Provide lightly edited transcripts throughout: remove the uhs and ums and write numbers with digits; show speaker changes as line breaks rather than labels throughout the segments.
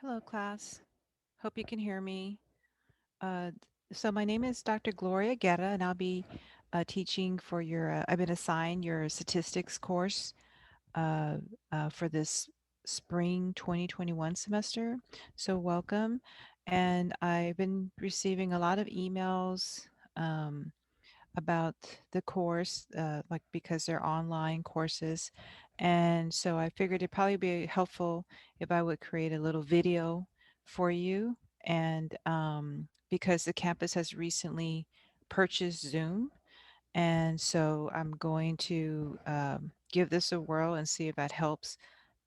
Hello, class. Hope you can hear me. Uh, so my name is Dr. Gloria Guerra, and I'll be teaching for I've been assigned your statistics course uh, for this spring 2021 semester. So welcome. And I've been receiving a lot of emails um, about the course, like because they're online courses. And so I figured it'd probably be helpful if I would create a little video for you. And because the campus has recently purchased Zoom, and so I'm going to give this a whirl and see if that helps.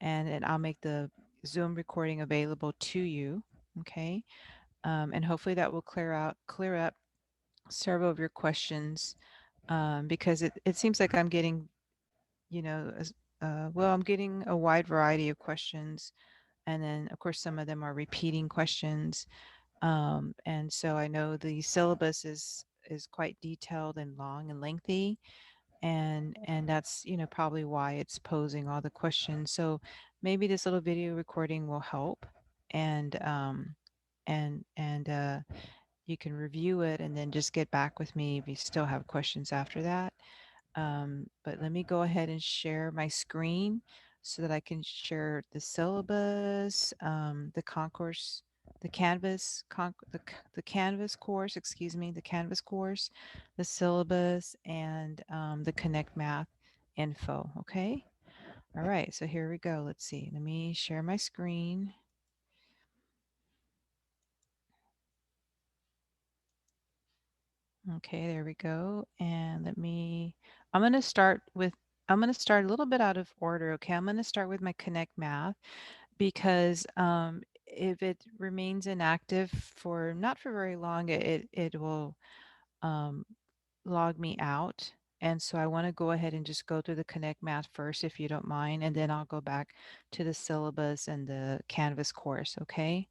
And I'll make the Zoom recording available to you. Okay. And hopefully that will clear up several of your questions, because it seems like I'm getting, well, I'm getting a wide variety of questions. And then, of course, some of them are repeating questions. And so I know the syllabus is quite detailed and long and lengthy. And that's, probably why it's posing all the questions. So maybe this little video recording will help. And, and you can review it and then just get back with me if you still have questions after that. But let me go ahead and share my screen so that I can share the syllabus, the concourse, the the Canvas course, excuse me, the Canvas course, the syllabus, and the Connect Math info. Okay. All right. So here we go. Let's see. Let me share my screen. Okay, there we go. And I'm going to start a little bit out of order. Okay, I'm going to start with my Connect Math because if it remains inactive for not for very long, it will um, log me out. And so I want to go ahead and just go through the Connect Math first, if you don't mind, and then I'll go back to the syllabus and the Canvas course. Okay.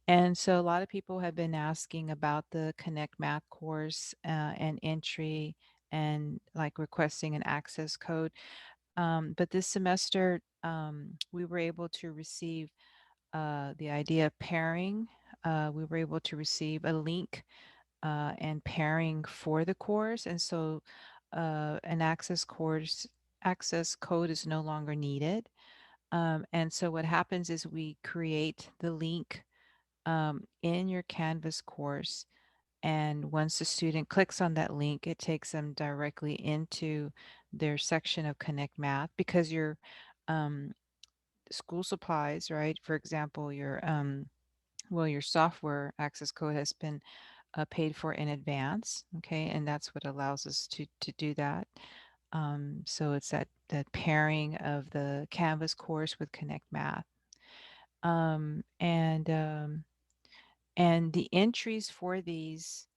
And so a lot of people have been asking about the Connect Math course and entry and like requesting an access code. But this semester, we were able to receive the idea of pairing. We were able to receive a link and pairing for the course. And so an access code is no longer needed. And so what happens is we create the link in your Canvas course. And once the student clicks on that link, it takes them directly into their section of Connect Math because your um, school supplies, right? For example, your software access code has been paid for in advance. Okay. And that's what allows us to do that. So it's that pairing of the Canvas course with Connect Math. Um, and um, And the entries for these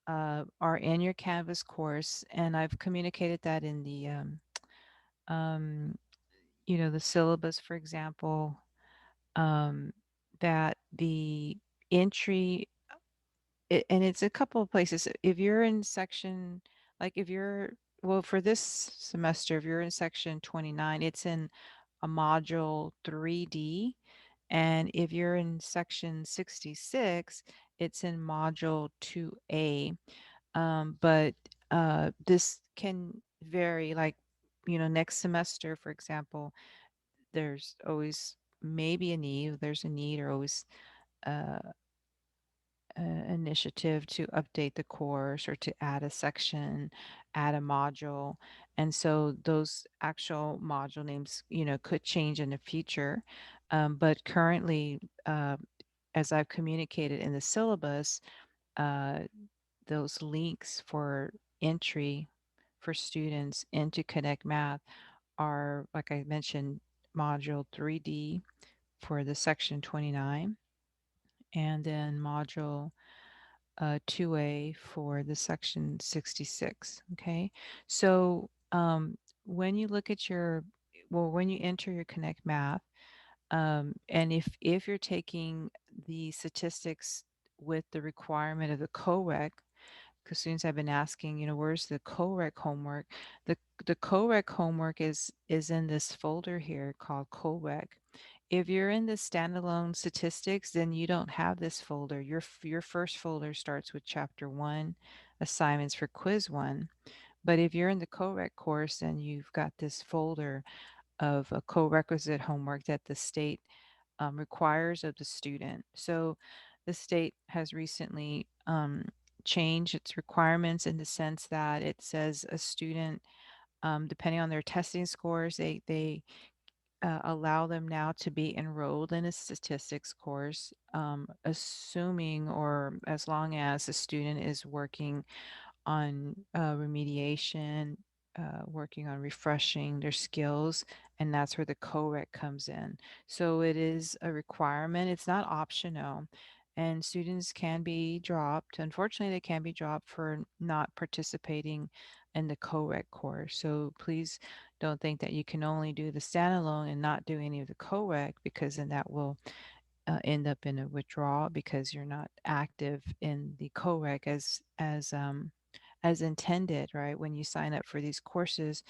are in your Canvas course, and I've communicated that in the um, the syllabus, for example, um, that the entry, and it's a couple of places. If you're in section, like if you're, well, for this semester, if you're in section 29, it's in a module 3D. And if you're in section 66, it's in module 2A. But this can vary, like, next semester, for example, there's always maybe a need, there's a need or always uh, initiative to update the course or to add a section, add a module. And so those actual module names, could change in the future. But currently, as I've communicated in the syllabus, uh, those links for entry for students into Connect Math are, like I mentioned, module 3D for the section 29, and then module 2A for the section 66. Okay. So when you look at when you enter your Connect Math, and if you're taking the statistics with the requirement of the COREC, because students have been asking, where's the COREC homework? The COREC homework is in this folder here called COREC. If you're in the standalone statistics, then you don't have this folder. Your first folder starts with chapter 1, assignments for quiz 1. But if you're in the co-req course, then you've got this folder of a co-requisite homework that the state requires of the student. So the state has recently changed its requirements in the sense that it says a student, depending on their testing scores, they allow them now to be enrolled in a statistics course, assuming or as long as the student is working on remediation, working on refreshing their skills, and that's where the co-rec comes in. So it is a requirement. It's not optional. And students can be dropped. Unfortunately, they can be dropped for not participating in the co-rec course. So please don't think that you can only do the standalone and not do any of the co-rec, because then that will end up in a withdrawal because you're not active in the co-rec as intended, right? When you sign up for these courses,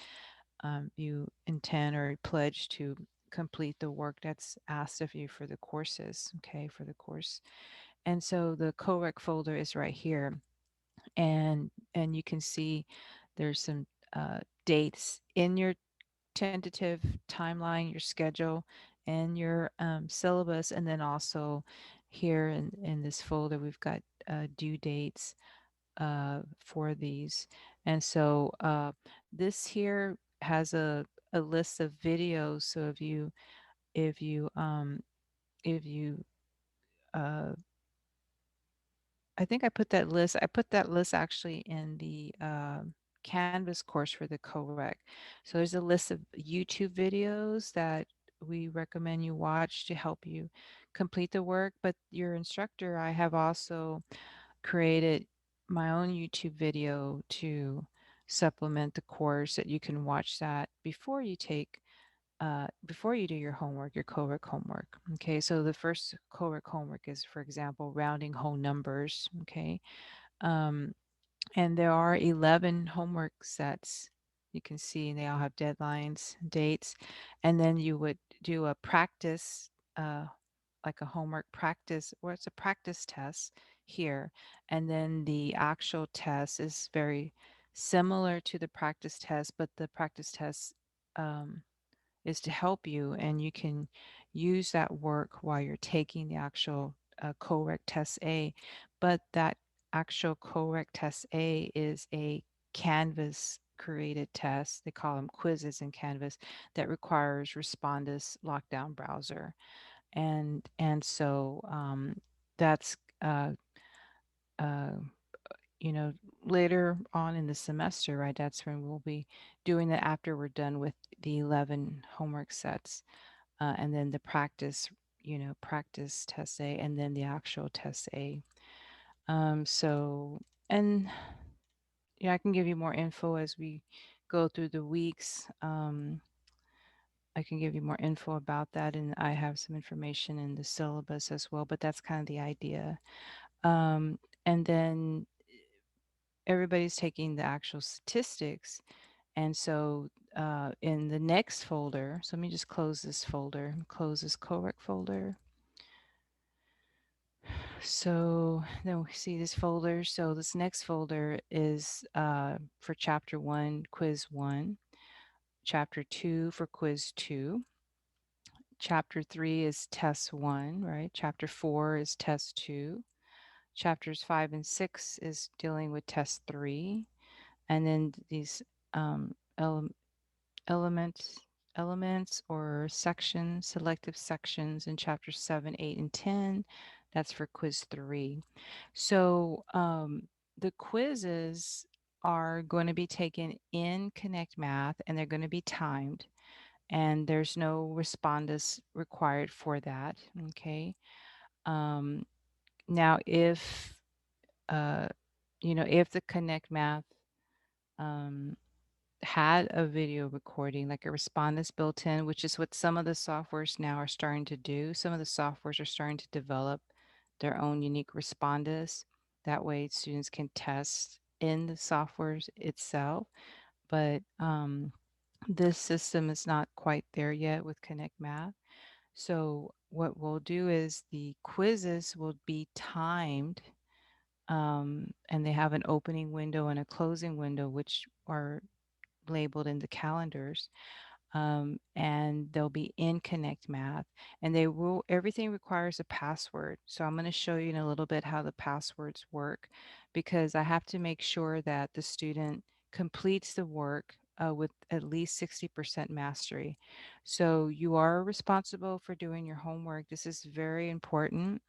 you intend or pledge to complete the work that's asked of you for the courses, okay, for the course. And so the co-rec folder is right here, and you can see there's some dates in your tentative timeline, your schedule, and your syllabus. And then also here in this folder, we've got due dates for these. And so this here has a list of videos. So if you if you uh, I think I put that list actually in the Canvas course for the co-rec. So there's a list of YouTube videos that we recommend you watch to help you complete the work. But your instructor, I have also created my own YouTube video to supplement the course that you can watch that before you do your homework, your co-rec homework. Okay, so the first co-rec homework is, for example, rounding whole numbers. Okay, um, and there are 11 homework sets. You can see they all have deadlines, dates, and then you would do a practice, like a homework practice, or it's a practice test here, and then the actual test is very similar to the practice test, but the practice test um, is to help you, and you can use that work while you're taking the actual co-rec test A. But that actual co-rec test A is a Canvas created test. They call them quizzes in Canvas that requires Respondus lockdown browser. And so that's uh, you know, later on in the semester, right? That's when we'll be doing that after we're done with the 11 homework sets, and then the practice, practice test A, and then the actual test A. So, and yeah, I can give you more info as we go through the weeks. I can give you more info about that, and I have some information in the syllabus as well, but that's kind of the idea. And then everybody's taking the actual statistics. And so in the next folder, so let me just close this folder, close this co-rec folder. So then we see this folder. So this next folder is for chapter 1, quiz 1, chapter 2 for quiz 2. Chapter 3 is test 1, right? Chapter 4 is test 2. Chapters 5 and 6 is dealing with test 3. And then these um, ele- elements or sections, selective sections in chapters 7, 8, and 10. That's for quiz 3. So the quizzes are going to be taken in Connect Math, and they're going to be timed, and there's no respondus required for that. Okay. Um, Now, uh, if the Connect Math um, had a video recording, like a respondus built in, which is what some of the softwares now are starting to do. Some of the softwares are starting to develop their own unique respondus. That way, students can test in the software itself. But this system is not quite there yet with Connect Math. So what we'll do is the quizzes will be timed, and they have an opening window and a closing window, which are labeled in the calendars, and they'll be in Connect Math, and they will everything requires a password. So I'm going to show you in a little bit how the passwords work, because I have to make sure that the student completes the work with at least 60% mastery. So you are responsible for doing your homework. This is very important.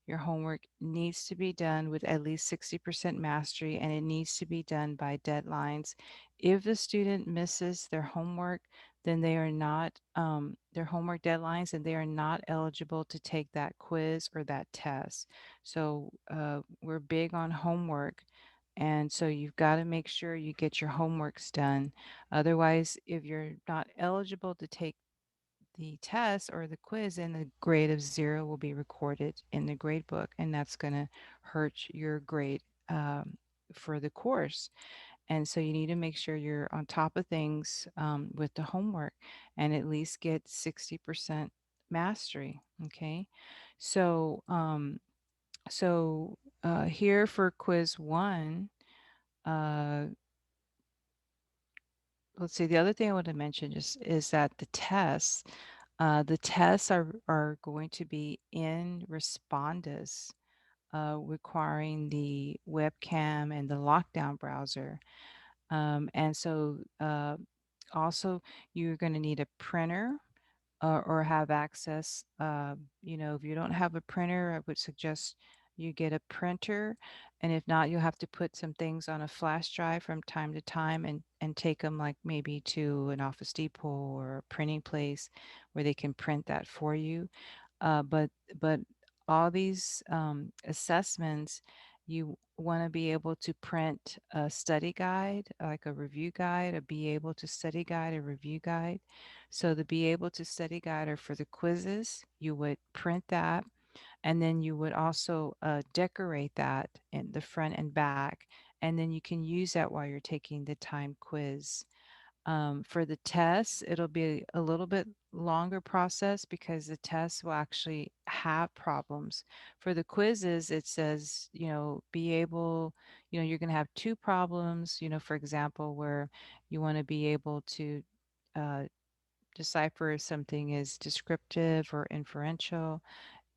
Your homework needs to be done with at least 60% mastery, and it needs to be done by deadlines. If the student misses their homework, then they are not their homework deadlines, and they are not eligible to take that quiz or that test. So we're big on homework. And so you've got to make sure you get your homeworks done. Otherwise, if you're not eligible to take the test or the quiz, then the grade of 0 will be recorded in the grade book, and that's going to hurt your grade for the course. And so you need to make sure you're on top of things with the homework and at least get 60% mastery. Okay. So, here for quiz one, uh, let's see, the other thing I want to mention is that the tests are going to be in Respondus, requiring the webcam and the lockdown browser. And so also you're going to need a printer or have access. If you don't have a printer, I would suggest you get a printer. And if not, you'll have to put some things on a flash drive from time to time and take them like maybe to an Office Depot or a printing place where they can print that for you. But all these assessments, you want to be able to print a study guide, like a review guide, a be able to study guide, a review guide. So the be able to study guide are for the quizzes. You would print that, and then you would also decorate that in the front and back, and then you can use that while you're taking the time quiz. For the tests, it'll be a little bit longer process because the tests will actually have problems. For the quizzes, it says, be able, you're going to have two problems, for example, where you want to be able to uh, decipher if something is descriptive or inferential,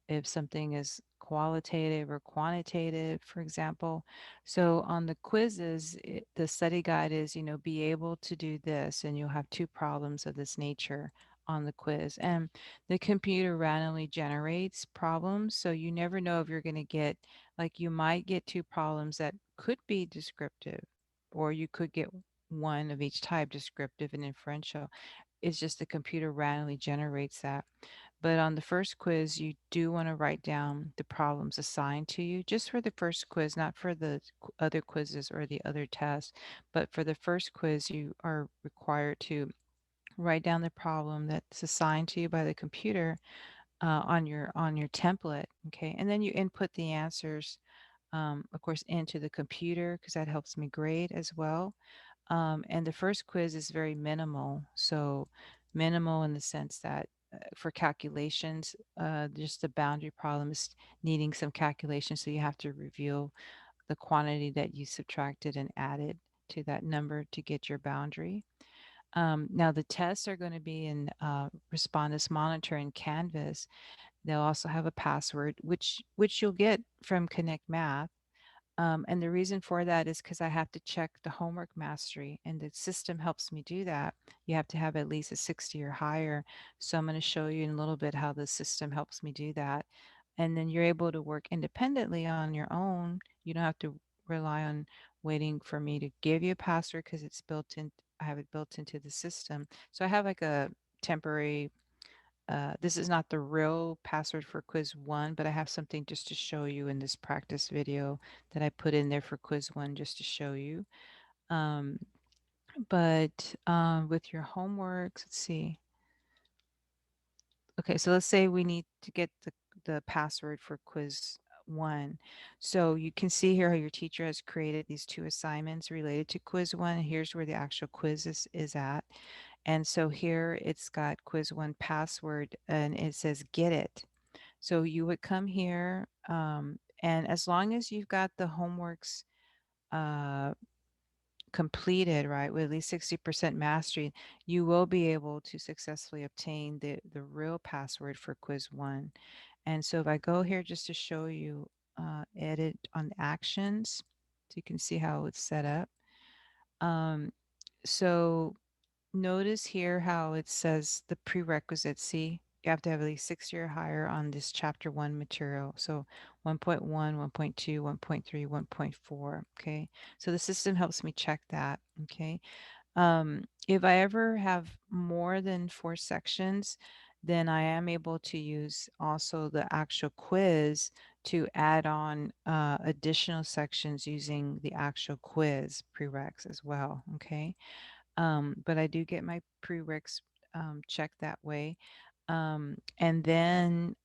if something is qualitative or quantitative, for example. So on the quizzes, the study guide is, be able to do this, and you'll have two problems of this nature on the quiz. And the computer randomly generates problems, so you never know if you're going to get, like, you might get two problems that could be descriptive, or you could get one of each type, descriptive and inferential. It's just the computer randomly generates that. But on the first quiz, you do want to write down the problems assigned to you just for the first quiz, not for the other quizzes or the other tests. But for the first quiz, you are required to write down the problem that's assigned to you by the computer on your template. Okay, and then you input the answers, of course, into the computer, because that helps me grade as well. And the first quiz is very minimal. So, minimal in the sense that for calculations, just the boundary problem is needing some calculation. So, you have to reveal the quantity that you subtracted and added to that number to get your boundary. Now, the tests are going to be in Respondus Monitor and Canvas. They'll also have a password, which you'll get from Connect Math. And the reason for that is because I have to check the homework mastery, and the system helps me do that. You have to have at least a 60 or higher. So I'm going to show you in a little bit how the system helps me do that. And then you're able to work independently on your own. You don't have to rely on waiting for me to give you a password, because it's built in. I have it built into the system. So I have like a temporary this is not the real password for quiz one, but I have something just to show you in this practice video that I put in there for quiz one just to show you. Um, but with your homeworks, let's see. Okay, so let's say we need to get the password for quiz one. So you can see here how your teacher has created these two assignments related to quiz one. Here's where the actual quiz is at. And so here it's got quiz one password and it says get it. So you would come here, and as long as you've got the homeworks uh, completed, right, with at least 60% mastery, you will be able to successfully obtain the real password for quiz one. And so if I go here just to show you, edit on actions, so you can see how it's set up. Um, so notice here how it says the prerequisites. See, you have to have at least 60 or higher on this chapter one material. So 1.1, 1.2, 1.3, 1.4. Okay. So the system helps me check that. Okay. If I ever have more than four sections, then I am able to use also the actual quiz to add on additional sections using the actual quiz prereqs as well. Okay. But I do get my prereqs checked that way. And then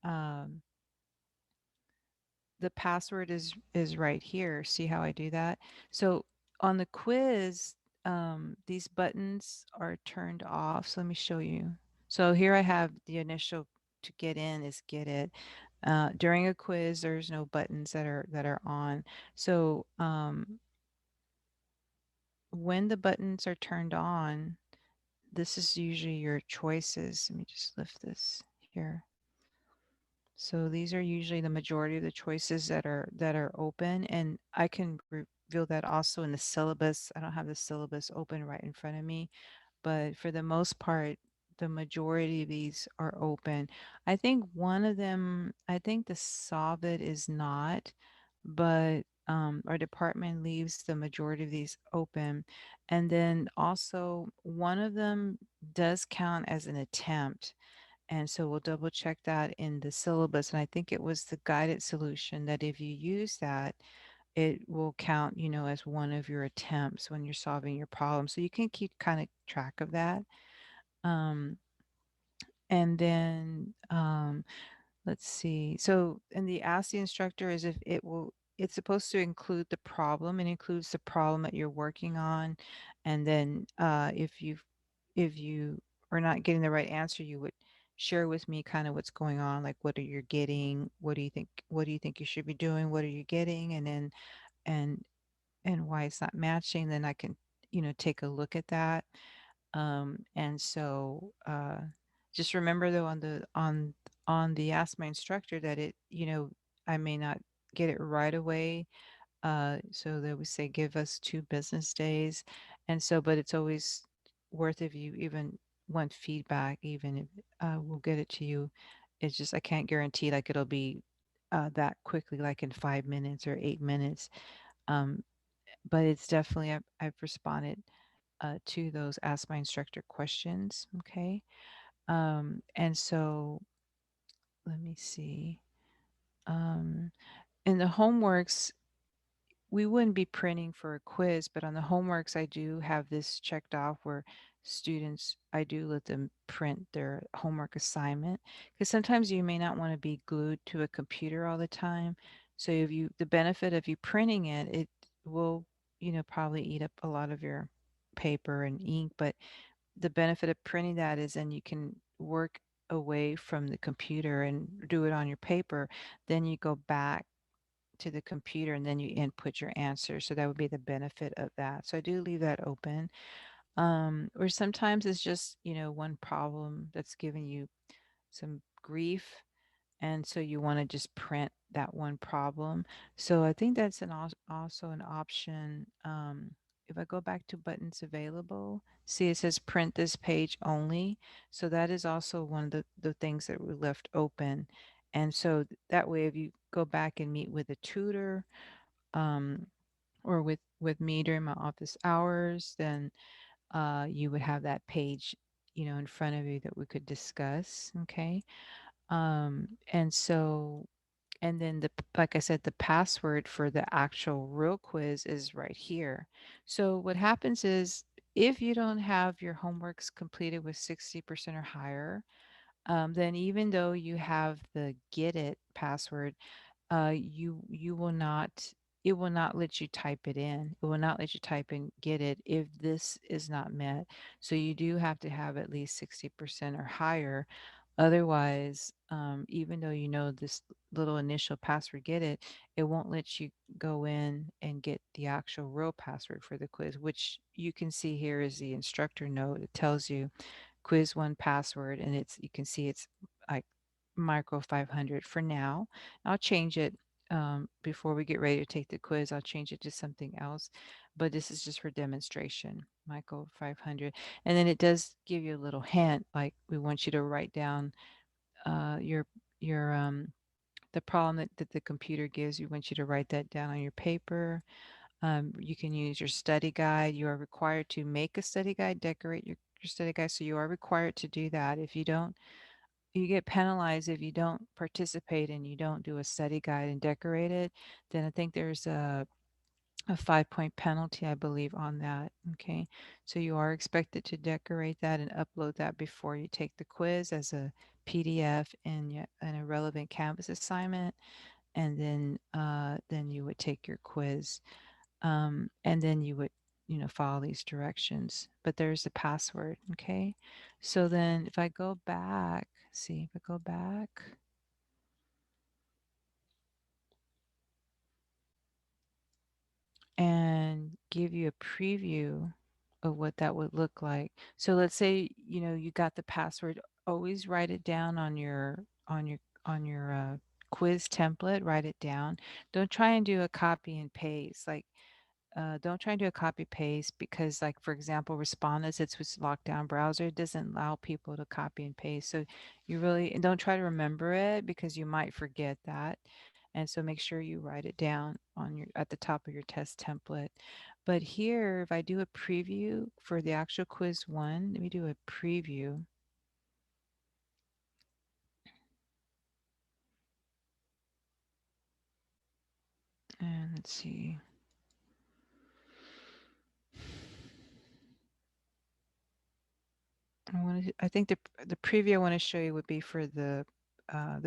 the password is right here. See how I do that? So on the quiz, these buttons are turned off. So let me show you. So here I have the initial to get in is get it. During a quiz, there's no buttons that are on. So when the buttons are turned on, this is usually your choices. Let me just lift this here. So these are usually the majority of the choices that are open, and I can reveal that also in the syllabus. I don't have the syllabus open right in front of me, but for the most part, the majority of these are open. I think one of them, I think the solve it is not, but our department leaves the majority of these open. And then also one of them does count as an attempt. And so we'll double check that in the syllabus. And I think it was the guided solution that if you use that, it will count, as one of your attempts when you're solving your problem. So you can keep kind of track of that. Um, and then let's see. So, and the ask the instructor is if it's supposed to include the problem. It includes the problem that you're working on. And then if you are not getting the right answer, you would share with me kind of what's going on, like what are you getting? What do you think you should be doing? What are you getting? And then and and why it's not matching, then I can, take a look at that. And so just remember though on the ask my instructor that I may not get it right away. So they would say give us 2 business days. And so, but it's always worth if you even want feedback, even if we'll get it to you. It's just I can't guarantee like it'll be that quickly, like in 5 minutes or 8 minutes. Um, but it's definitely I've responded to those ask my instructor questions. Okay. And so let me see. Um, in the homeworks, we wouldn't be printing for a quiz, but on the homeworks, I do have this checked off where students, I do let them print their homework assignment because sometimes you may not want to be glued to a computer all the time. So the benefit of you printing it, it will, probably eat up a lot of your paper and ink, but the benefit of printing that is then you can work away from the computer and do it on your paper. Then you go back to the computer and then you input your answer. So that would be the benefit of that. So I do leave that open. Or sometimes it's just, one problem that's giving you some grief. And so you want to just print that one problem. So I think that's also an option. If I go back to buttons available, see it says print this page only. So that is also one of the things that we left open. And so that way, if you go back and meet with a tutor, um, or with me during my office hours, then you would have that page, in front of you that we could discuss. Okay. And so, and then like I said, the password for the actual real quiz is right here. So what happens is if you don't have your homeworks completed with 60% or higher, then even though you have the get it password, you will not it will not let you type it in. It will not let you type in get it if this is not met. So you do have to have at least 60% or higher. Otherwise, even though you know this little initial password get it won't let you go in and get the actual real password for the quiz, which you can see here is the instructor note. It tells you quiz one password, and it's you can see it's like micro 500 for now. I'll change it before we get ready to take the quiz. I'll change it to something else, but this is just for demonstration. Micro 500, and then it does give you a little hint, like we want you to write down your the problem that the computer gives you. Want you to write that down on your paper. You can use your study guide. You are required to make a study guide, decorate your study guide. So you are required to do that. If you don't, you get penalized if you don't participate and you don't do a study guide and decorate it. Then I think there's a 5 point penalty, I believe, on that. Okay. So you are expected to decorate that and upload that before you take the quiz as a PDF and a relevant Canvas assignment. And then you would take your quiz, and then you would follow these directions, but there's the password. Okay, so then if I go back, see if I go back and give you a preview of what that would look like. So let's say you got the password. Always write it down on your quiz template. Write it down. Don't try and do a copy and paste. Like, don't try and do a copy paste, because, like, for example, Respondus, it's with lockdown browser, it doesn't allow people to copy and paste. So you really and don't try to remember it, because you might forget that. And so make sure you write it down on your at the top of your test template. But here, if I do a preview for the actual quiz one, let me do a preview. And let's see. I think the preview I want to show you would be for the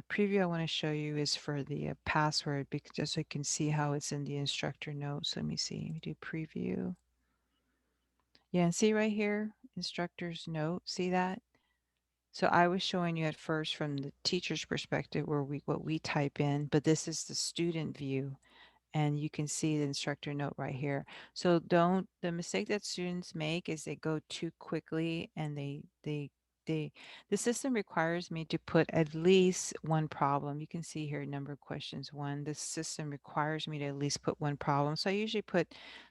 preview I want to show you is for the password, because just so you can see how it's in the instructor notes. Let me see. Let me do preview. Yeah, and see right here, instructor's note. See that? So I was showing you at first from the teacher's perspective where we what we type in, but this is the student view, and you can see the instructor note right here. So don't the mistake that students make is they go too quickly, and they the system requires me to put at least one problem. You can see here number of questions one. The system requires me to at least put one problem. So I usually put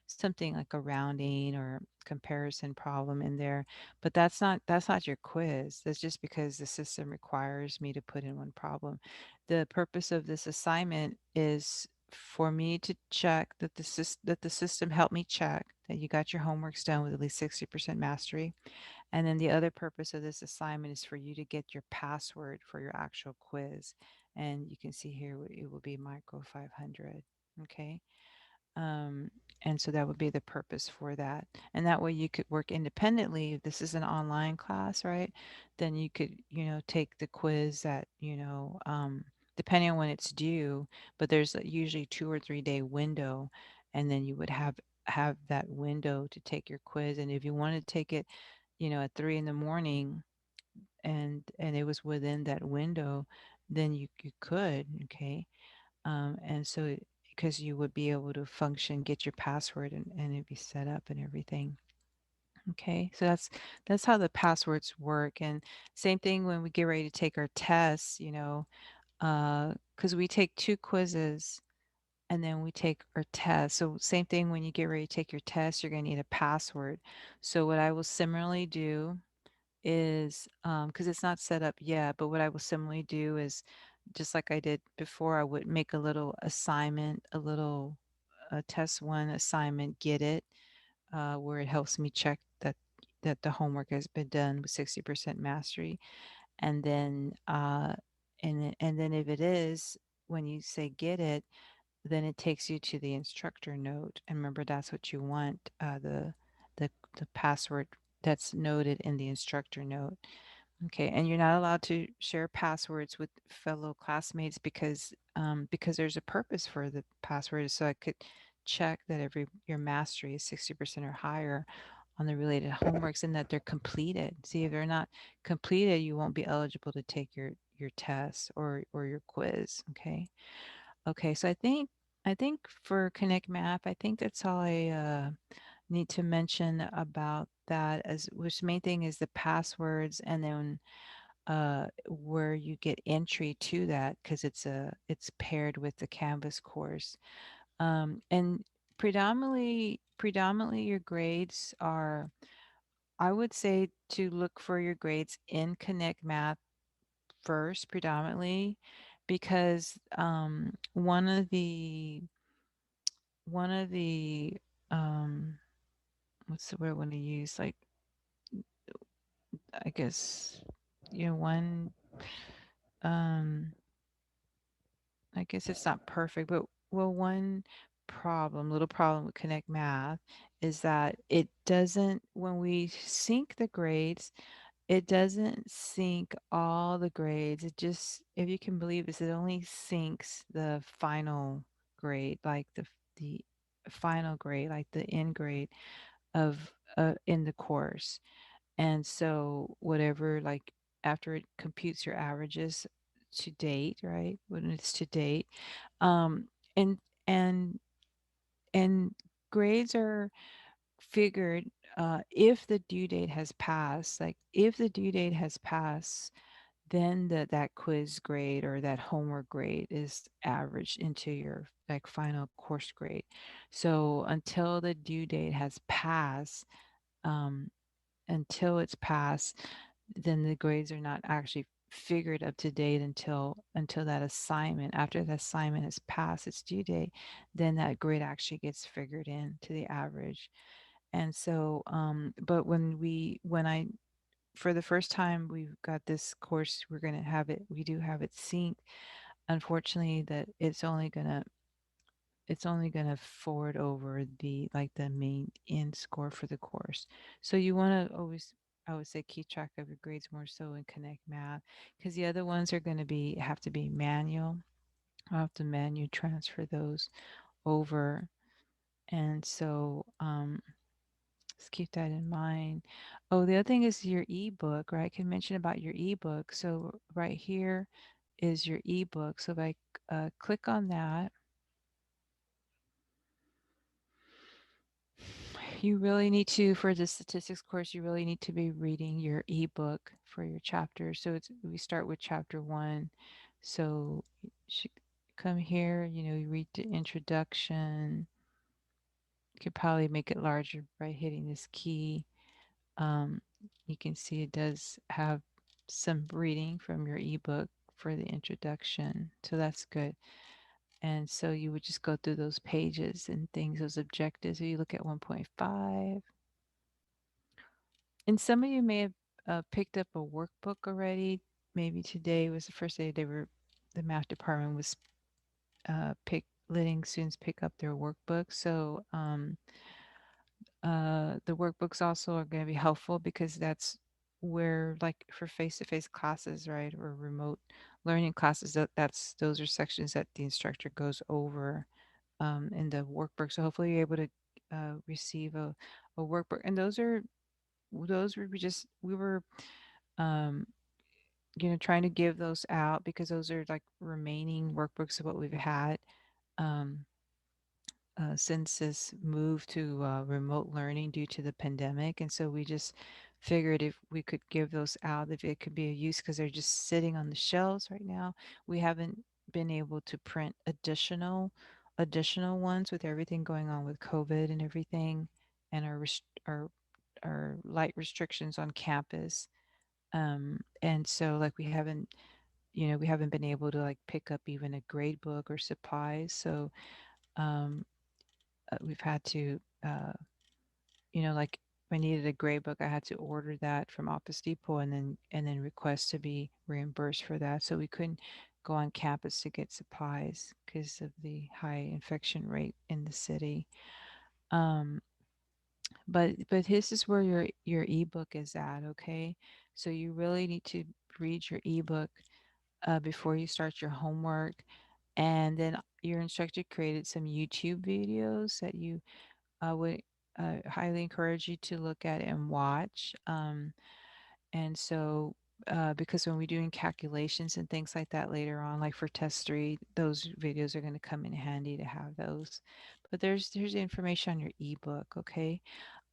something like a rounding or comparison problem in there, but that's not your quiz. That's just because the system requires me to put in one problem. The purpose of this assignment is for me to check that the system helped me check that you got your homeworks done with at least 60% mastery. And then the other purpose of this assignment is for you to get your password for your actual quiz. And you can see here it will be micro 500. Okay. Um, and so that would be the purpose for that. And that way you could work independently. If this is an online class, right? Then you could, take the quiz depending on when it's due, but there's usually 2 or 3 day window. And then you would have that window to take your quiz. And if you want to take it, at 3 in the morning, and it was within that window, then you could, okay. And so because you would be able to function, get your password, and it'd be set up and everything. Okay, so that's how the passwords work. And same thing when we get ready to take our tests, because we take two quizzes and then we take our test. So same thing when you get ready to take your test, you're going to need a password. So what I will similarly do is, because it's not set up yet, but what I will similarly do is, just like I did before, I would make a little assignment, a little test one assignment, get it, where it helps me check that the homework has been done with 60% mastery. And then and then if it is, when you say get it, then it takes you to the instructor note. And remember, that's what you want, the password that's noted in the instructor note. Okay, and you're not allowed to share passwords with fellow classmates because there's a purpose for the password. So I could check that every your mastery is 60% or higher on the related homeworks and that they're completed. See, if they're not completed, you won't be eligible to take your test or your quiz. Okay. Okay, so I think for Connect Math, I think that's all I need to mention about that. As which main thing is the passwords, and then where you get entry to that because it's paired with the Canvas course. And predominantly your grades are, I would say, to look for your grades in Connect Math first, predominantly, because one of the what's the word I want to use? Like, I guess, one um I guess it's not perfect, but well, one little problem with Connect Math is that it doesn't, when we sync the grades, it doesn't sync all the grades. It just, if you can believe this, it only syncs the final grade, like the final grade, like the end grade of in the course. And so whatever, like after it computes your averages to date, right? When it's to date, um, and and and grades are figured if the due date has passed. Like if the due date has passed, then that quiz grade or that homework grade is averaged into your like final course grade. So until the due date has passed, um, until it's passed, then the grades are not actually figured up to date until that assignment. After the assignment has passed its due date, then that grade actually gets figured in to the average. And so, but when I for the first time we've got this course, we do have it synced. Unfortunately, that it's only gonna forward over the main end score for the course. So you want to always, I would say, keep track of your grades more so in Connect Math, because the other ones are going to have to be manual. I'll have to manually transfer those over. And so let's keep that in mind. Oh, the other thing is your ebook, right? I can mention about your ebook. So right here is your ebook. So if I click on that, you really need to, for the statistics course, you really need to be reading your ebook for your chapter. So we start with chapter one. So you should come here, you read the introduction. You could probably make it larger by hitting this key. Um, you can see it does have some reading from your ebook for the introduction. So that's good. And so you would just go through those pages and things, those objectives. So you look at 1.5. And some of you may have picked up a workbook already. Maybe today was the first day the math department was letting students pick up their workbooks. So the workbooks also are going to be helpful because that's where, like for face-to-face classes, right, or remote learning classes, those are sections that the instructor goes over in the workbook. So hopefully you're able to receive a workbook, and those were we were um, trying to give those out because those are like remaining workbooks of what we've had um, since this move to remote learning due to the pandemic. And so we just figured if we could give those out, if it could be of use, because they're just sitting on the shelves right now. We haven't been able to print additional ones with everything going on with COVID and everything, and our light restrictions on campus. And so like we haven't been able to like pick up even a grade book or supplies. So um, we've had to, like if I needed a grade book, I had to order that from Office Depot and then request to be reimbursed for that. So we couldn't go on campus to get supplies because of the high infection rate in the city. Um, but this is where your ebook is at, okay? So you really need to read your ebook before you start your homework. And then your instructor created some YouTube videos that you would highly encourage you to look at and watch. And so, because when we're doing calculations and things like that later on, like for test three, those videos are going to come in handy to have those. But there's information on your ebook, okay?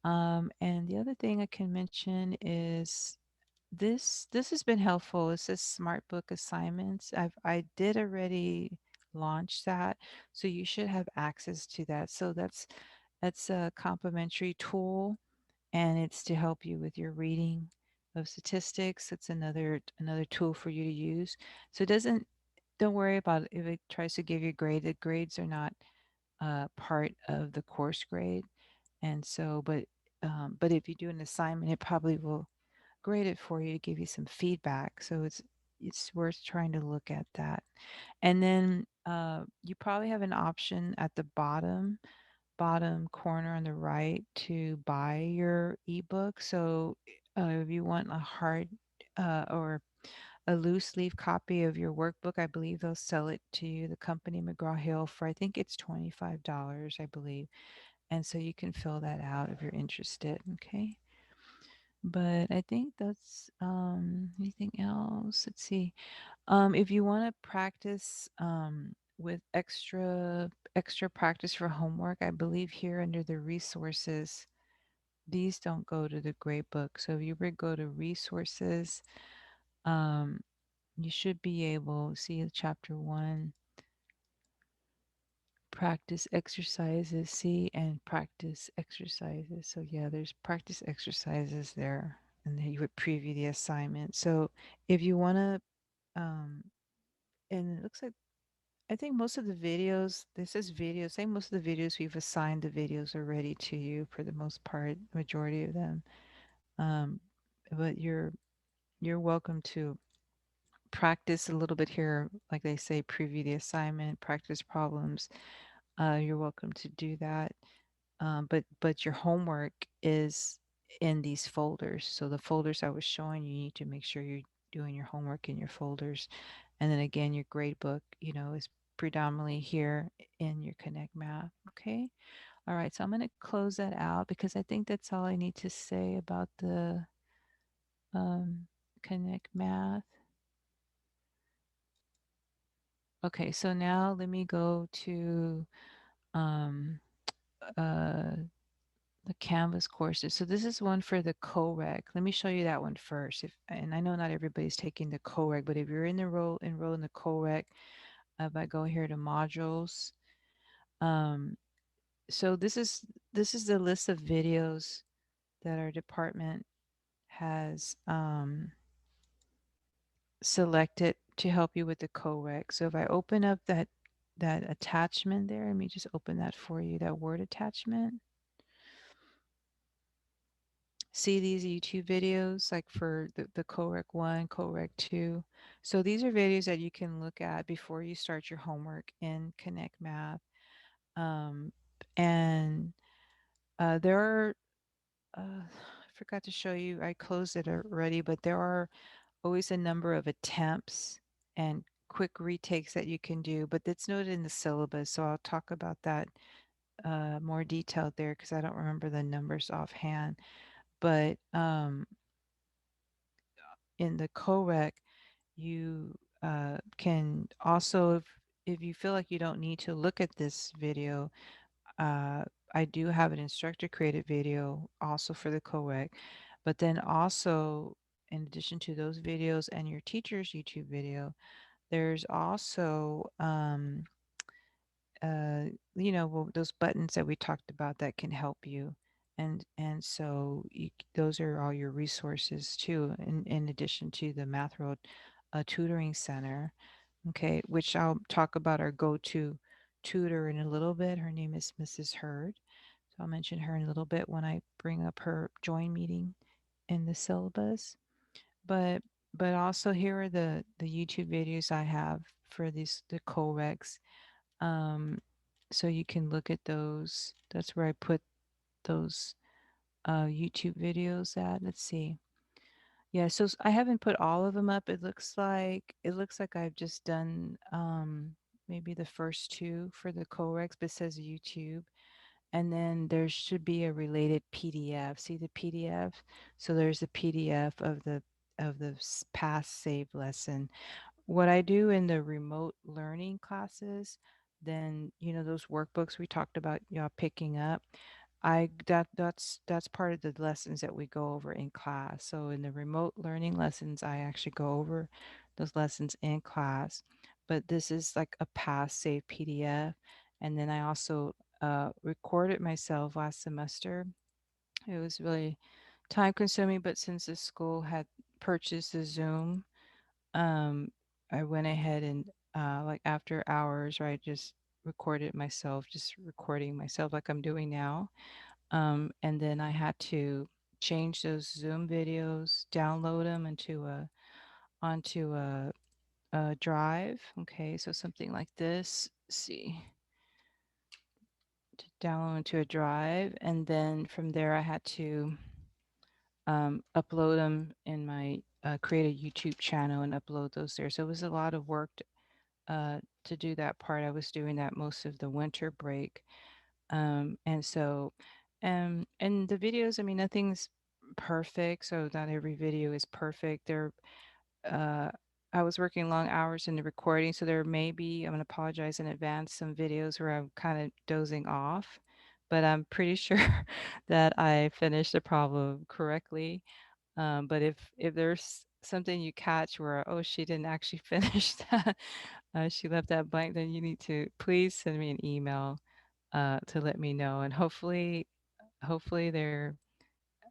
And the other thing I can mention is this has been helpful. It says Smartbook assignments. I did already launch that, so you should have access to that. So that's a complimentary tool, and it's to help you with your reading of statistics. It's another tool for you to use. So it doesn't don't worry about if it tries to give you a grade. The grades are not part of the course grade, and so but if you do an assignment, it probably will grade it for you to give you some feedback. So it's worth trying to look at that. And then you probably have an option at the bottom corner on the right to buy your ebook. So if you want a hard or a loose leaf copy of your workbook, I believe they'll sell it to you, the company McGraw Hill, for I think it's $25, I believe. And so you can fill that out if you're interested. Okay. But I think that's anything else. Let's see. If you want to practice with extra practice for homework, I believe here under the resources, these don't go to the grade book. So if you would go to resources, um, you should be able see chapter one, practice exercises, see, and practice exercises. So yeah, there's practice exercises there, and then you would preview the assignment. So if you want to, and it looks like I think most of the videos, this is videos. I think most of the videos we've assigned the videos already to you for the most part, majority of them. Um, but you're welcome to practice a little bit here, like they say, preview the assignment, practice problems. You're welcome to do that. But your homework is in these folders. So the folders I was showing you, you need to make sure you're doing your homework in your folders. And then again, your grade book, is predominantly here in your Connect Math. Okay. All right. So I'm going to close that out because I think that's all I need to say about the um, Connect Math. Okay. So now let me go to um, uh, the Canvas courses. So this is one for the co-rec. Let me show you that one first. And I know not everybody's taking the co-rec, but if you're in the enroll in the co-rec, if I go here to modules, um, so this is the list of videos that our department has selected to help you with the co-rec. So if I open up that attachment there, let me just open that for you, that Word attachment. See these YouTube videos like for the CoRec 1, CoRec 2. So these are videos that you can look at before you start your homework in Connect Math. Um, and there are, I forgot to show you, I closed it already, but there are always a number of attempts and quick retakes that you can do, but it's noted in the syllabus. So I'll talk about that more detailed there because I don't remember the numbers offhand. But in the CoRec, you can also, if you feel like you don't need to look at this video, uh, I do have an instructor created video also for the CoRec, but then also in addition to those videos and your teacher's YouTube video, there's also uh, those buttons that we talked about that can help you. And so those are all your resources too, in addition to the Math World Tutoring Center, okay, which I'll talk about our go-to tutor in a little bit. Her name is Mrs. Hurd. So I'll mention her in a little bit when I bring up her join meeting in the syllabus. But but also here are the YouTube videos I have for the co-recs. Um, so you can look at those. That's where I put those YouTube videos at. Let's see. Yeah, so I haven't put all of them up. It looks like I've just done maybe the first two for the Corex, but it says YouTube. And then there should be a related PDF. See the PDF? So there's a PDF of the past saved lesson. What I do in the remote learning classes, then those workbooks we talked about y'all picking up. That's part of the lessons that we go over in class. So in the remote learning lessons, I actually go over those lessons in class. But this is like a past save PDF. And then I also recorded myself last semester. It was really time consuming, but since the school had purchased the Zoom, um, I went ahead and like after hours, right, just recorded myself, just recording myself like I'm doing now. And then I had to change those Zoom videos, download them onto a drive. Okay, so something like this. Let's see, to download into a drive, and then from there I had to upload them in my create a YouTube channel and upload those there. So it was a lot of work to do that part. I was doing that most of the winter break. And so, and the videos, I mean, nothing's perfect. So not every video is perfect. Uh, I was working long hours in the recording. So there may be, I'm going to apologize in advance, some videos where I'm kind of dozing off, but I'm pretty sure that I finished the problem correctly. But if there's something you catch where, oh, she didn't actually finish that, she left that blank, then you need to please send me an email to let me know. And hopefully they're,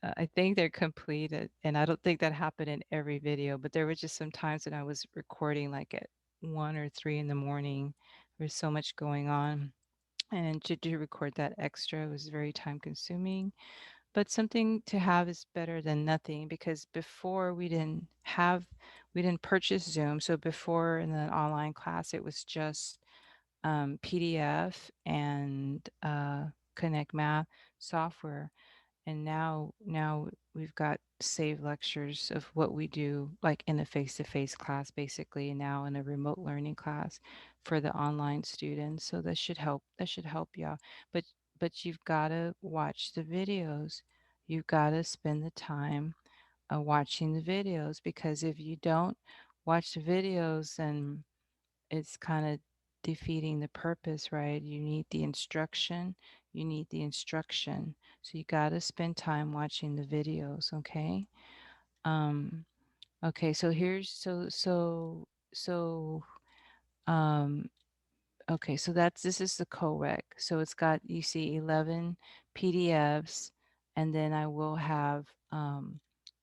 I think they're completed. And I don't think that happened in every video, but there were just some times when I was recording like at 1 or 3 in the morning. There's so much going on. And to do record that extra was very time consuming. But something to have is better than nothing because before we didn't purchase Zoom. So before in the online class, it was just PDF and Connect Math software. And now we've got saved lectures of what we do like in a face-to-face class basically, and now in a remote learning class for the online students. So that should help y'all. But you've got to watch the videos. You've got to spend the time watching the videos, because if you don't watch the videos, then it's kind of defeating the purpose, right? You need the instruction. You need the instruction. So you got to spend time watching the videos, okay? Um, okay, so here's so um okay, so this is the correc. So it's got, you see 11 PDFs, and then I will have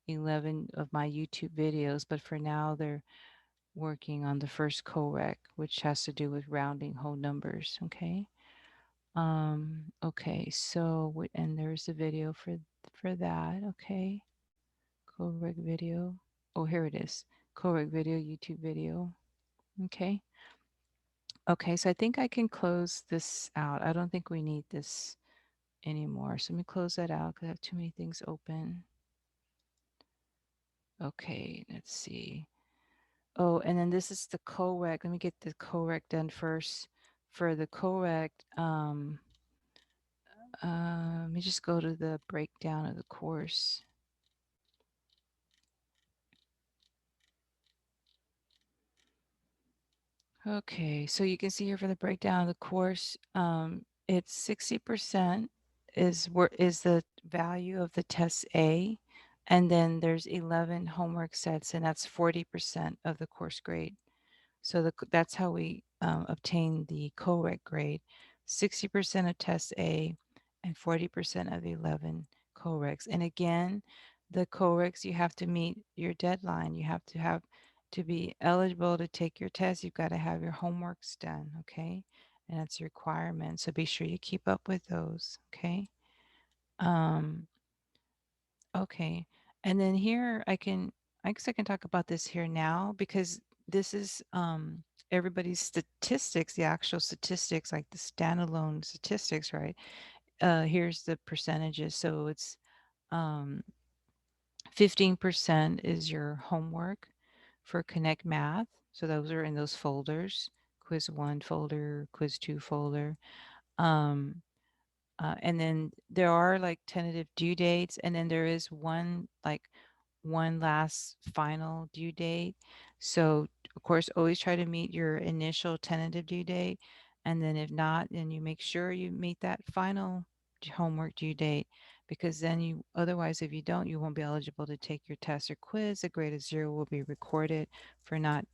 11 of my YouTube videos, but for now they're working on the first correct, which has to do with rounding whole numbers. Okay. Okay. So, and there's a video for that. Okay. Correct video. Oh, here it is. Correct video, YouTube video. Okay. Okay. So I think I can close this out. I don't think we need this anymore. So let me close that out because I have too many things open. Okay. Let's see. Oh, and then this is the correct. Let me get the correct done first. For the correct, let me just go to the breakdown of the course. Okay, so you can see here for the breakdown of the course, it's 60% is the value of the test A, and then there's 11 homework sets, and that's 40% of the course grade. So that's how we obtain the correct grade. 60% of test A and 40% of 11 corrects. And again, the corrects, you have to meet your deadline. You have to be eligible to take your test. You've got to have your homeworks done, okay? And that's a requirement. So be sure you keep up with those, okay? Um, okay. And then here I guess I can talk about this here now, because this is everybody's statistics, the actual statistics, like the standalone statistics, right? Here's the percentages. So it's um 15% is your homework for Connect Math. So those are in those folders, quiz 1 folder, quiz 2 folder. Um, and then there are like tentative due dates, and then there is one like one last final due date. So of course, always try to meet your initial tentative due date. And then if not, then you make sure you meet that final homework due date, because then you otherwise, if you don't, you won't be eligible to take your test or quiz. A grade of 0 will be recorded for not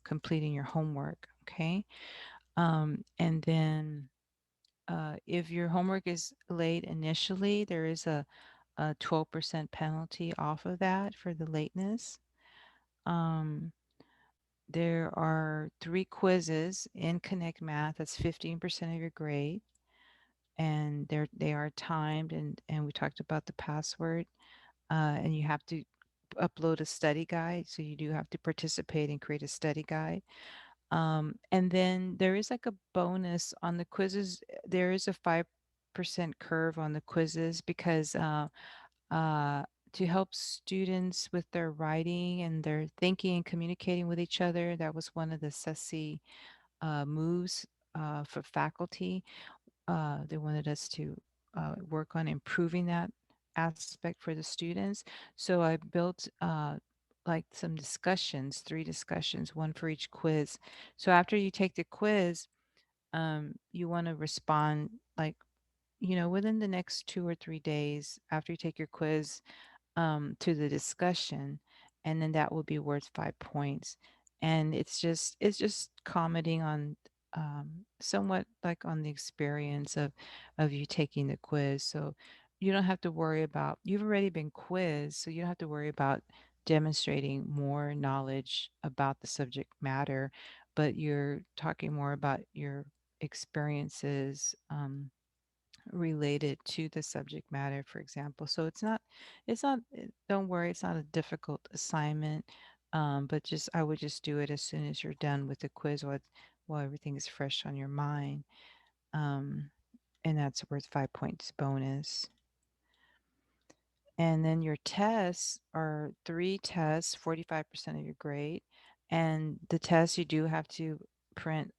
completing your homework. Okay. And then if your homework is late initially, there is a 12% penalty off of that for the lateness. Um, there are 3 quizzes in Connect Math. That's 15% of your grade, and they are timed. And we talked about the password. And you have to upload a study guide, so you do have to participate and create a study guide. And then there is like a bonus on the quizzes. There is a 5% curve on the quizzes because uh, to help students with their writing and their thinking and communicating with each other. That was one of the SESI moves for faculty. They wanted us to work on improving that aspect for the students. So I built like some discussions, 3 discussions, one for each quiz. So after you take the quiz, you want to respond like, within the next 2 or 3 days after you take your quiz, to the discussion, and then that will be worth 5 points. And it's just commenting on somewhat like on the experience of you taking the quiz. So you don't have to worry about you've already been quizzed, so you don't have to worry about demonstrating more knowledge about the subject matter, but you're talking more about your experiences. Related to the subject matter, for example. So don't worry, it's not a difficult assignment. But just I would just do it as soon as you're done with the quiz while everything is fresh on your mind. Um, and that's worth 5 points bonus. And then your tests are 3 tests, 45% of your grade. And the tests, you do have to print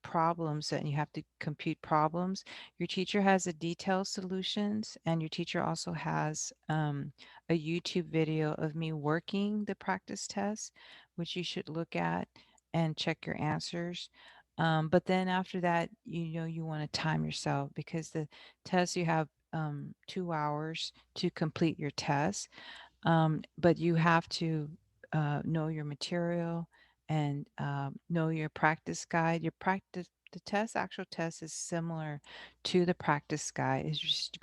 problems and you have to compute problems. Your teacher has the detailed solutions, and your teacher also has a YouTube video of me working the practice test, which you should look at and check your answers. But then after that, you want to time yourself, because the test you have 2 hours to complete your test. But you have to know your material and know your practice guide. The actual test is similar to the practice guide.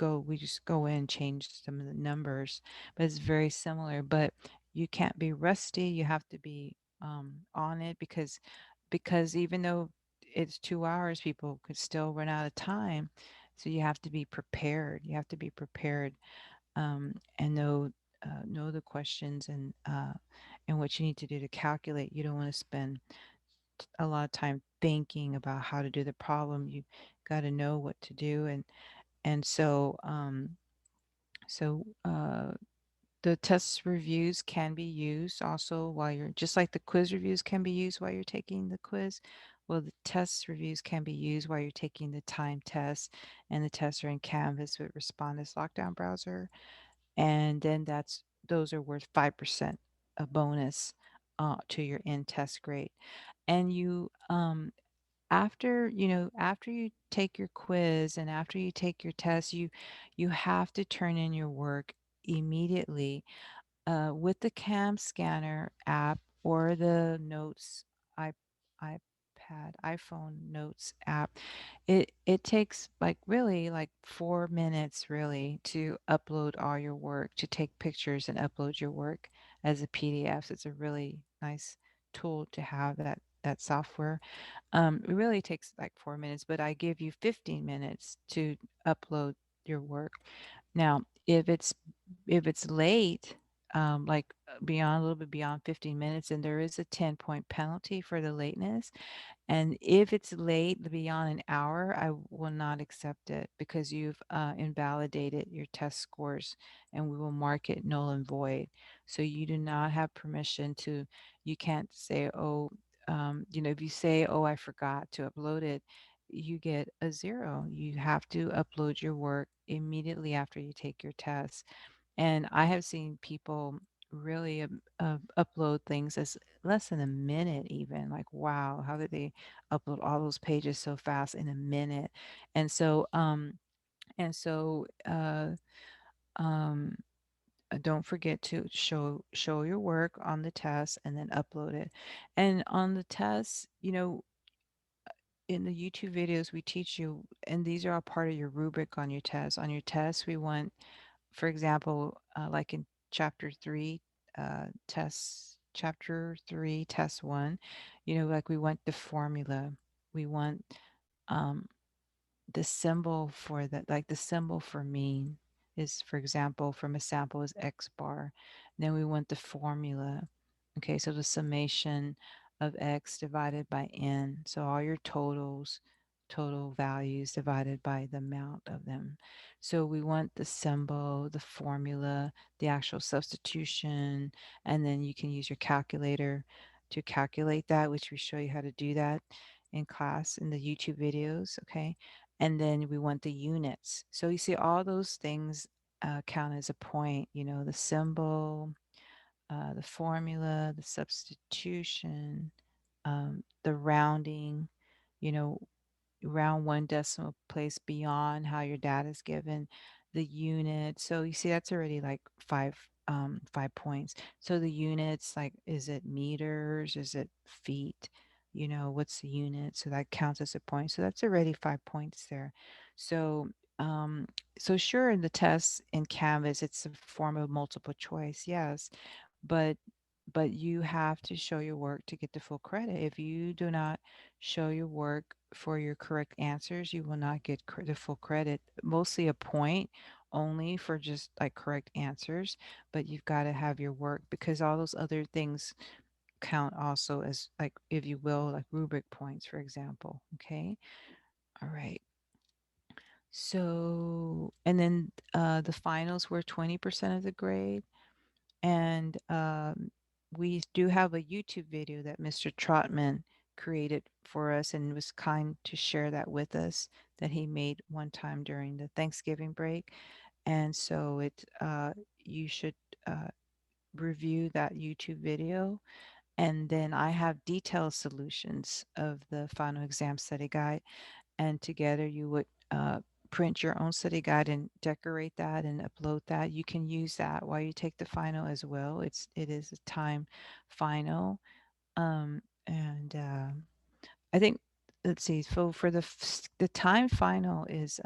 We just go in and change some of the numbers, but it's very similar. But you can't be rusty. You have to be on it, because even though it's 2 hours, people could still run out of time. So you have to be prepared. You have to be prepared, and know the questions and what you need to do to calculate. You don't want to spend a lot of time thinking about how to do the problem. You got to know what to do, and so the test reviews can be used also while you're just like the quiz reviews can be used while you're taking the quiz. Well, the test reviews can be used while you're taking the time test, and the tests are in Canvas with Respondus Lockdown Browser. And then those are worth 5% a bonus to your end test grade. And you after you take your quiz and after you take your test, you have to turn in your work immediately with the Cam Scanner app or the Notes i iPad, iPhone Notes app. It takes like really like 4 minutes really to upload all your work, to take pictures and upload your work as a PDF. It's a really nice tool to have that software. It really takes like 4 minutes, but I give you 15 minutes to upload your work. Now, if it's late, beyond a little bit beyond 15 minutes, and there is a 10-point penalty for the lateness. And if it's late beyond an hour, I will not accept it because you've invalidated your test scores, and we will mark it null and void. So you do not have permission to, you can't say, oh, if you say, oh, I forgot to upload it, you get a zero. You have to upload your work immediately after you take your test. And I have seen people really upload things as less than a minute, even like, wow, how did they upload all those pages so fast in a minute? And so, and so, um, don't forget to show your work on the test and then upload it. And on the test, in the YouTube videos, we teach you, and these are all part of your rubric on your test. On your test, we want, for example, like in chapter 3, test 1, like we want the formula. We want um, the symbol for that, like the symbol for mean is, for example, from a sample is X bar. Then we want the formula. Okay, so the summation of X divided by N. So all your total values divided by the amount of them. So we want the symbol, the formula, the actual substitution, and then you can use your calculator to calculate that, which we show you how to do that in class in the YouTube videos. Okay, and then we want the units. So you see all those things count as a point, the symbol, the formula, the substitution, the rounding, you know, round one decimal place beyond how your data is given, the unit. So you see that's already like 5 points. So the units, like, is it meters? Is it feet? What's the unit? So that counts as a point. So that's already 5 points there. So um, so sure, in the test in Canvas, it's a form of multiple choice, yes, but you have to show your work to get the full credit. If you do not show your work for your correct answers, you will not get the full credit. Mostly a point only for just like correct answers, but you've got to have your work because all those other things count also as, like, if you will, like rubric points, for example. Okay. All right. So, and then the finals were 20% of the grade. And we do have a YouTube video that Mr. Trotman created for us and was kind to share that with us, that he made one time during the Thanksgiving break. And so you should uh, review that YouTube video. And then I have detailed solutions of the final exam study guide, and together you would print your own study guide and decorate that and upload that. You can use that while you take the final as well. It is a time final. And I think, let's see, so for the time final is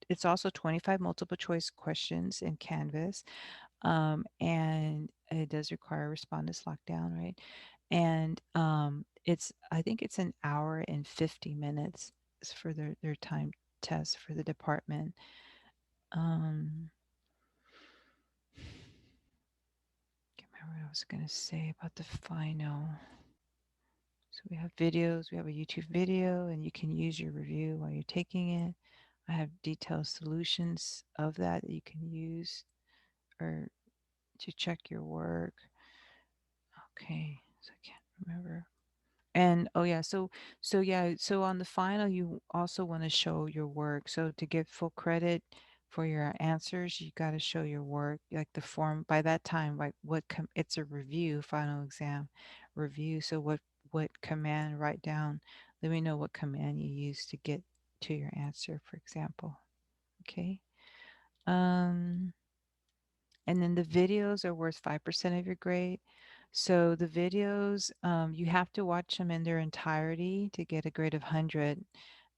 it's also 25 multiple choice questions in Canvas. And it does require respondents lockdown, right? And I think it's an hour and 50 minutes for their time test for the department. Um, can't remember what I was going to say about the final. So we have videos, we have a YouTube video, and you can use your review while you're taking it. I have detailed solutions of that you can use or to check your work. Okay, so I can't remember. And oh yeah, so on the final, you also want to show your work. So to get full credit for your answers, you got to show your work, like the form. By that time, like it's a review, final exam review. So what command write down? Let me know what command you use to get to your answer, for example. Okay. Um, and then the videos are worth 5% of your grade. So the videos, you have to watch them in their entirety to get a grade of 100.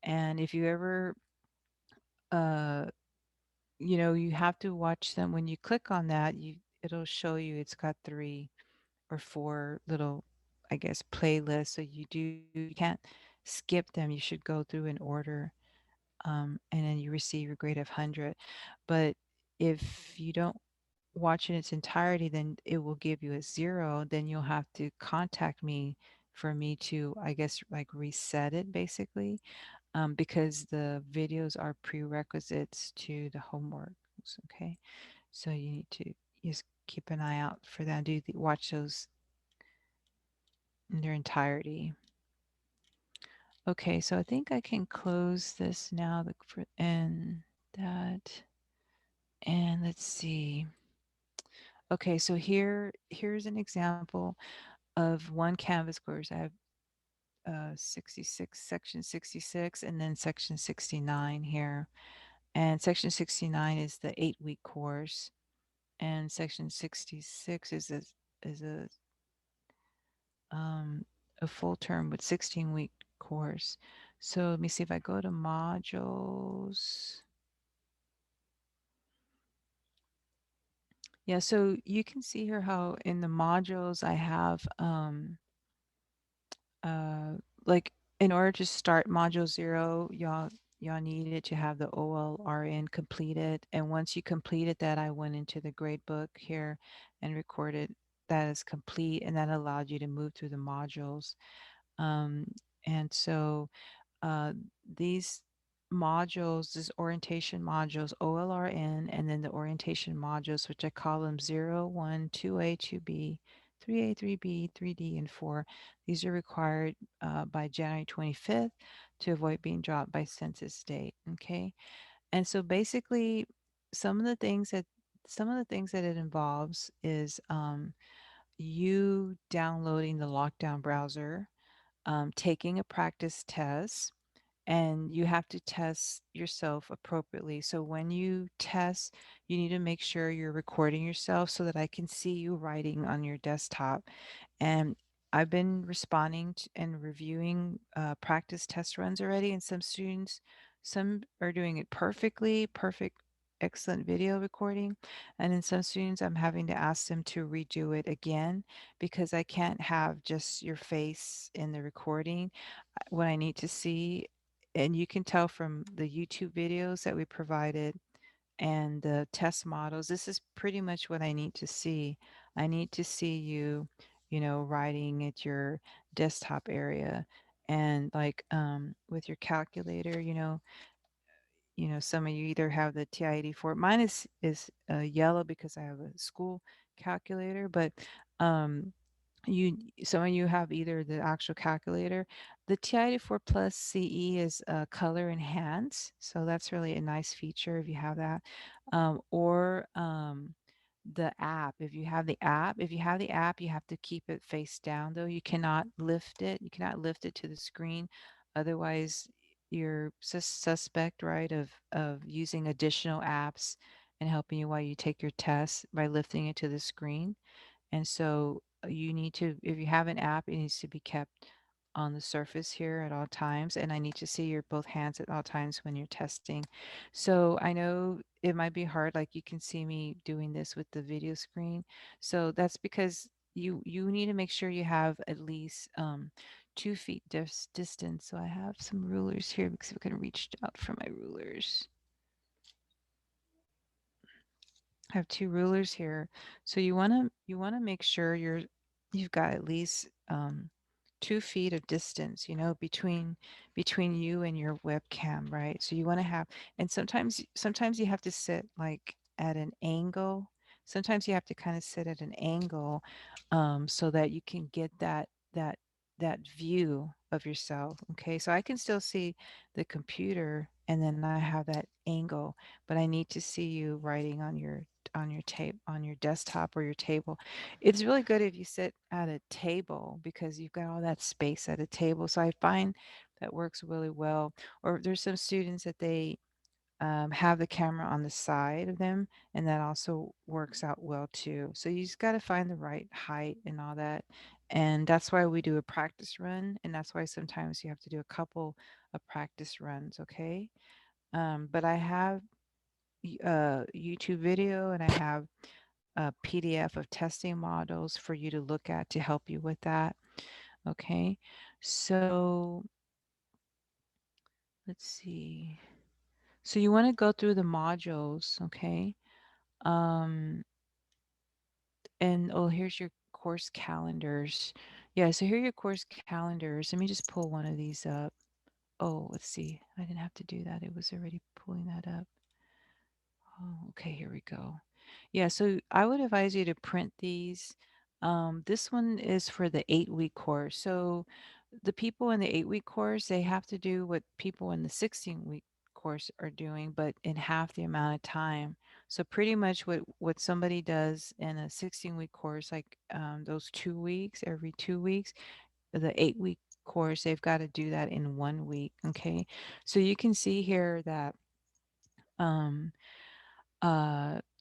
And if you ever, uh, you have to watch them. When you click on that, it'll show you it's got 3 or 4 little, I guess, playlists. So you can't skip them. You should go through in order, and then you receive your grade of 100. But if you don't watch in its entirety, then it will give you a 0. Then you'll have to contact me for me to, I guess, like reset it basically, because the videos are prerequisites to the homework. Okay, so you need to just keep an eye out for that. Watch those in their entirety. Okay, so I think I can close this now. And that, and let's see. Okay, so here's an example of one Canvas course. I have 66, section 66, and then section 69 here. And section 69 is the 8-week course, and section 66 is um, a full term with 16-week course. So let me see if I go to modules. Yeah, so you can see here how in the modules I have uh like in order to start module 0, y'all needed to have the OLRN completed. And once you completed that, I went into the grade book here and recorded that as complete, and that allowed you to move through the modules. Um, and so uh, these modules, these orientation modules, OLRN, and then the orientation modules, which I call them 0, 1, 2A, 2B, 3A, 3B, 3D, and 4. These are required by January 25th to avoid being dropped by census date. Okay. And so basically, some of the things that some of the things that it involves is you downloading the lockdown browser, taking a practice test, and you have to test yourself appropriately. So when you test, you need to make sure you're recording yourself so that I can see you writing on your desktop. And I've been responding to and reviewing practice test runs already, and some are doing it perfectly, perfect, excellent video recording. And in some students, I'm having to ask them to redo it again because I can't have just your face in the recording. What I need to see, and you can tell from the YouTube videos that we provided and the test models, this is pretty much what I need to see. I need to see you, writing at your desktop area, and like with your calculator, some of you either have the TI-84. Mine is yellow because I have a school calculator, but um, some of you have either the actual calculator. The TI-84 Plus CE is color enhance, so that's really a nice feature if you have that. Or the app. If you have the app, you have to keep it face down though. You cannot lift it. You cannot lift it to the screen. Otherwise, you're suspect, right, of using additional apps and helping you while you take your test by lifting it to the screen. And so you need to, if you have an app, it needs to be kept on the surface here at all times. And I need to see your both hands at all times when you're testing. So I know it might be hard, like you can see me doing this with the video screen. So that's because you need to make sure you have at least 2 feet distance. So I have some rulers here because I can reach out for my rulers. I have two rulers here. So you want to make sure you've got at least 2 feet of distance, between you and your webcam, right? So you want to have, and sometimes you have to sit like at an angle. Sometimes you have to kind of sit at an angle, so that you can get that that view of yourself. Okay, so I can still see the computer, and then I have that angle, but I need to see you writing on your desktop or your table. It's really good if you sit at a table because you've got all that space at a table. So I find that works really well. Or there's some students that they have the camera on the side of them, and that also works out well too. So you just got to find the right height and all that. And that's why we do a practice run. And that's why sometimes you have to do a couple of practice runs. Okay. But I have YouTube video, and I have a PDF of testing models for you to look at to help you with that. Okay. So let's see. So you want to go through the modules. Okay. Um, and oh, here's your course calendars. Yeah, so here are your course calendars. Let me just pull one of these up. Oh, let's see. I didn't have to do that. It was already pulling that up. Oh, okay, here we go. Yeah, so I would advise you to print these. This one is for the 8-week course. So the people in the 8-week course, they have to do what people in the 16-week course are doing, but in half the amount of time. So pretty much what somebody does in a 16-week course, like those 2 weeks, every 2 weeks, the 8-week course, they've got to do that in 1 week. Okay. So you can see here that um,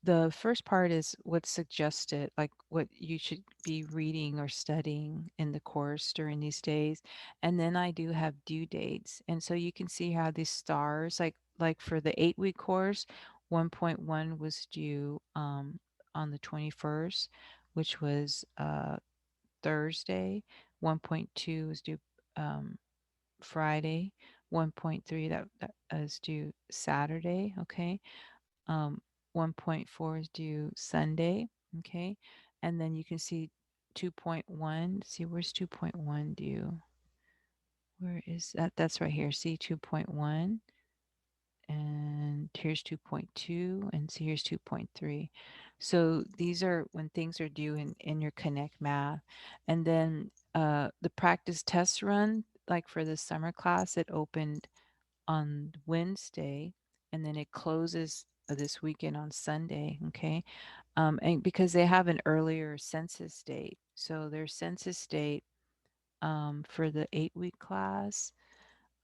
the first part is what's suggested, like what you should be reading or studying in the course during these days. And then I do have due dates. And so you can see how these stars, like for the 8-week course, 1.1 was due on the 21st, which was Thursday. 1.2 was due um, Friday. 1.3 that is due Saturday. Okay. um, 1.4 is due Sunday. Okay. And then you can see 2.1. See, where's 2.1 due? Where is that? That's right here. See 2.1. And here's 2.2. And see, here's 2.3. So these are when things are due in your Connect Math. And then the practice test run, like for the summer class, it opened on Wednesday, and then it closes this weekend on Sunday. Okay. And because they have an earlier census date. So their census date for the 8-week class,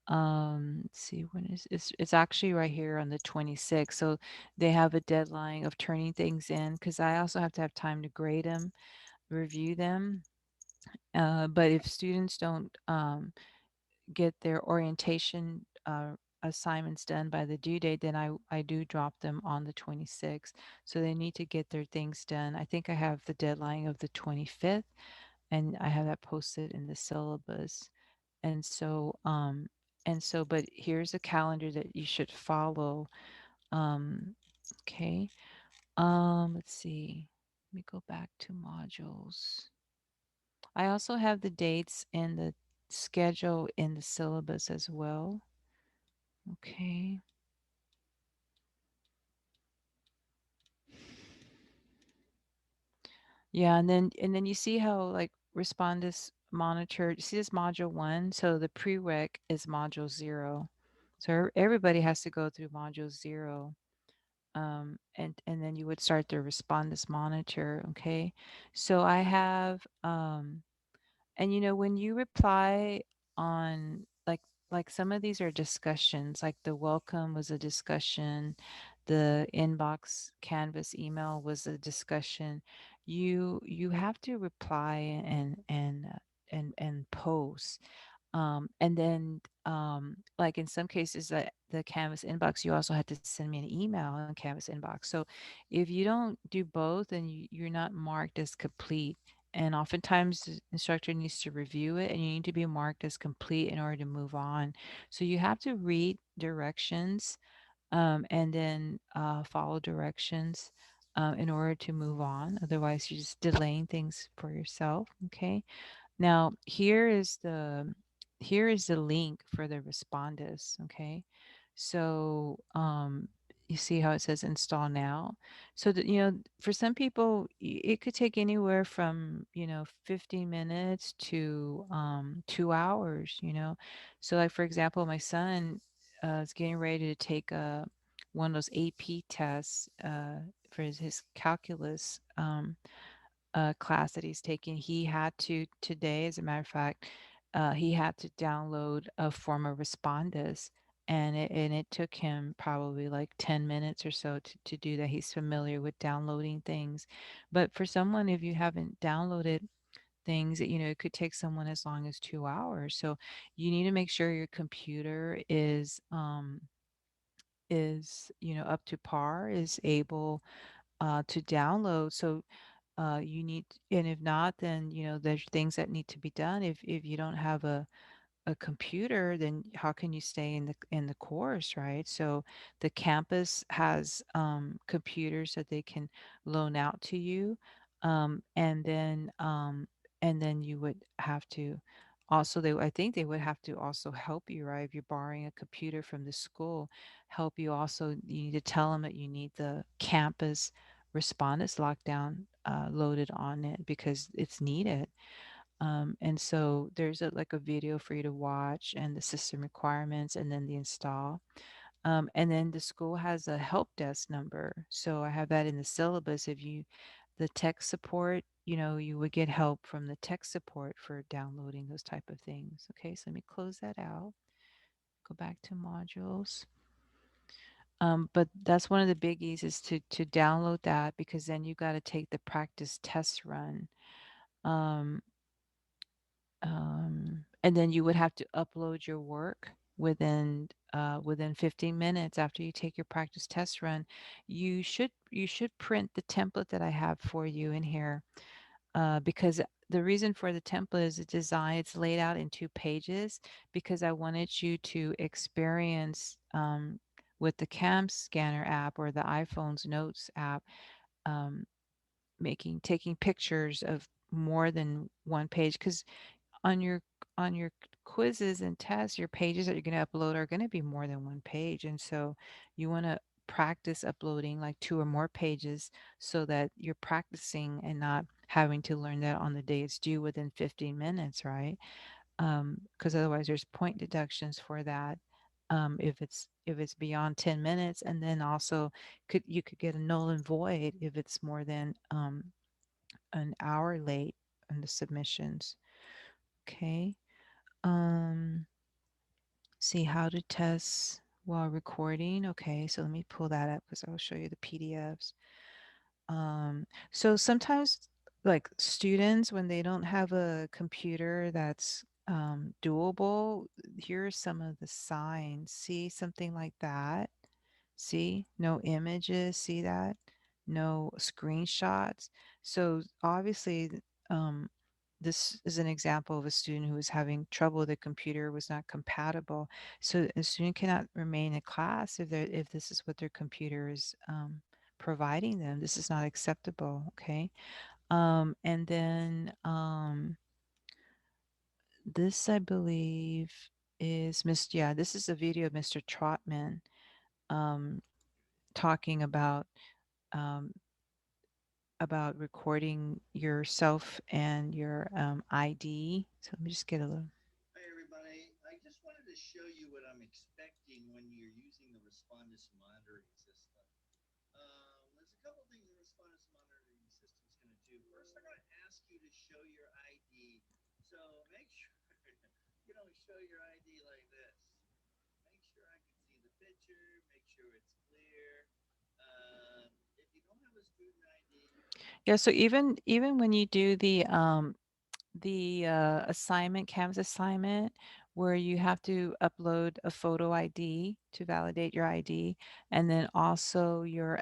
let's see, when is it's actually right here on the 26th. So they have a deadline of turning things in because I also have to have time to grade them, review them. But if students don't get their orientation assignments done by the due date, then I do drop them on the 26th. So they need to get their things done. I think I have the deadline of the 25th, and I have that posted in the syllabus. And so, but here's a calendar that you should follow. Um, okay. Let's see. Let me go back to modules. I also have the dates and the schedule in the syllabus as well. Okay. Yeah, and then you see how like Respondus monitored. You see this module one, so the prereq is module zero. So everybody has to go through module zero. And then you would start the Respondus monitor. Okay. So I have and when you reply on like some of these are discussions, like the welcome was a discussion, the inbox canvas email was a discussion. You have to reply and post. And then like in some cases that the Canvas inbox, you also had to send me an email on Canvas inbox. So if you don't do both, then you're not marked as complete. And oftentimes the instructor needs to review it and you need to be marked as complete in order to move on. So you have to read directions and then follow directions in order to move on. Otherwise, you're just delaying things for yourself. Okay. Now, here is the link for the respondus, okay? So, you see how it says install now? So that, for some people, it could take anywhere from, 15 minutes to 2 hours, So like, for example, my son is getting ready to take one of those AP tests for his calculus. Class that he's taking, he had to today, as a matter of fact, he had to download a form of Respondus, and it took him probably like 10 minutes or so to do that. He's familiar with downloading things, but for someone, if you haven't downloaded things, it could take someone as long as 2 hours. So you need to make sure your computer is up to par, is able to download. So you need, and if not, then there's things that need to be done. If you don't have a computer, then how can you stay in the course, right? So the campus has computers that they can loan out to you. And then you would have to also they I think they would have to also help you, right? If you're borrowing a computer from the school, help you also. You need to tell them that you need the campus respondents lockdown loaded on it because it's needed. And so there's like a video for you to watch and the system requirements and then the install. And then the school has a help desk number. So I have that in the syllabus. If you, the tech support, you would get help from the tech support for downloading those type of things. Okay, so let me close that out. Go back to modules. But that's one of the biggies is to download that because then you got to take the practice test run. Um, and then you would have to upload your work within 15 minutes after you take your practice test run. You should print the template that I have for you in here, because the reason for the template is the design. It's laid out in 2 pages because I wanted you to experience with the Cam Scanner app or the iPhone's Notes app, um, taking pictures of more than one page because on your quizzes and tests, your pages that you're going to upload are going to be more than one page. And so you want to practice uploading like 2 or more pages so that you're practicing and not having to learn that on the day it's due within 15 minutes, right? Because otherwise there's point deductions for that. If it's beyond 10 minutes, and then also you could get a null and void if it's more than an hour late in the submissions. Okay. Um, see how to test while recording. Okay, so let me pull that up because I'll show you the PDFs. So sometimes, like students, when they don't have a computer that's doable, here are some of the signs. See something like that? See, no images, see that? No screenshots. So obviously, um, this is an example of a student who was having trouble with a computer, was not compatible. So a student cannot remain in class if this is what their computer is providing them. This is not acceptable. Okay. And then this, I believe, is yeah, this is a video of Mr. Trotman um, talking um, about recording yourself and your ID. So let me just get a little. Yeah, so even when you do the assignment, Canvas assignment, where you have to upload a photo ID to validate your ID, and then also your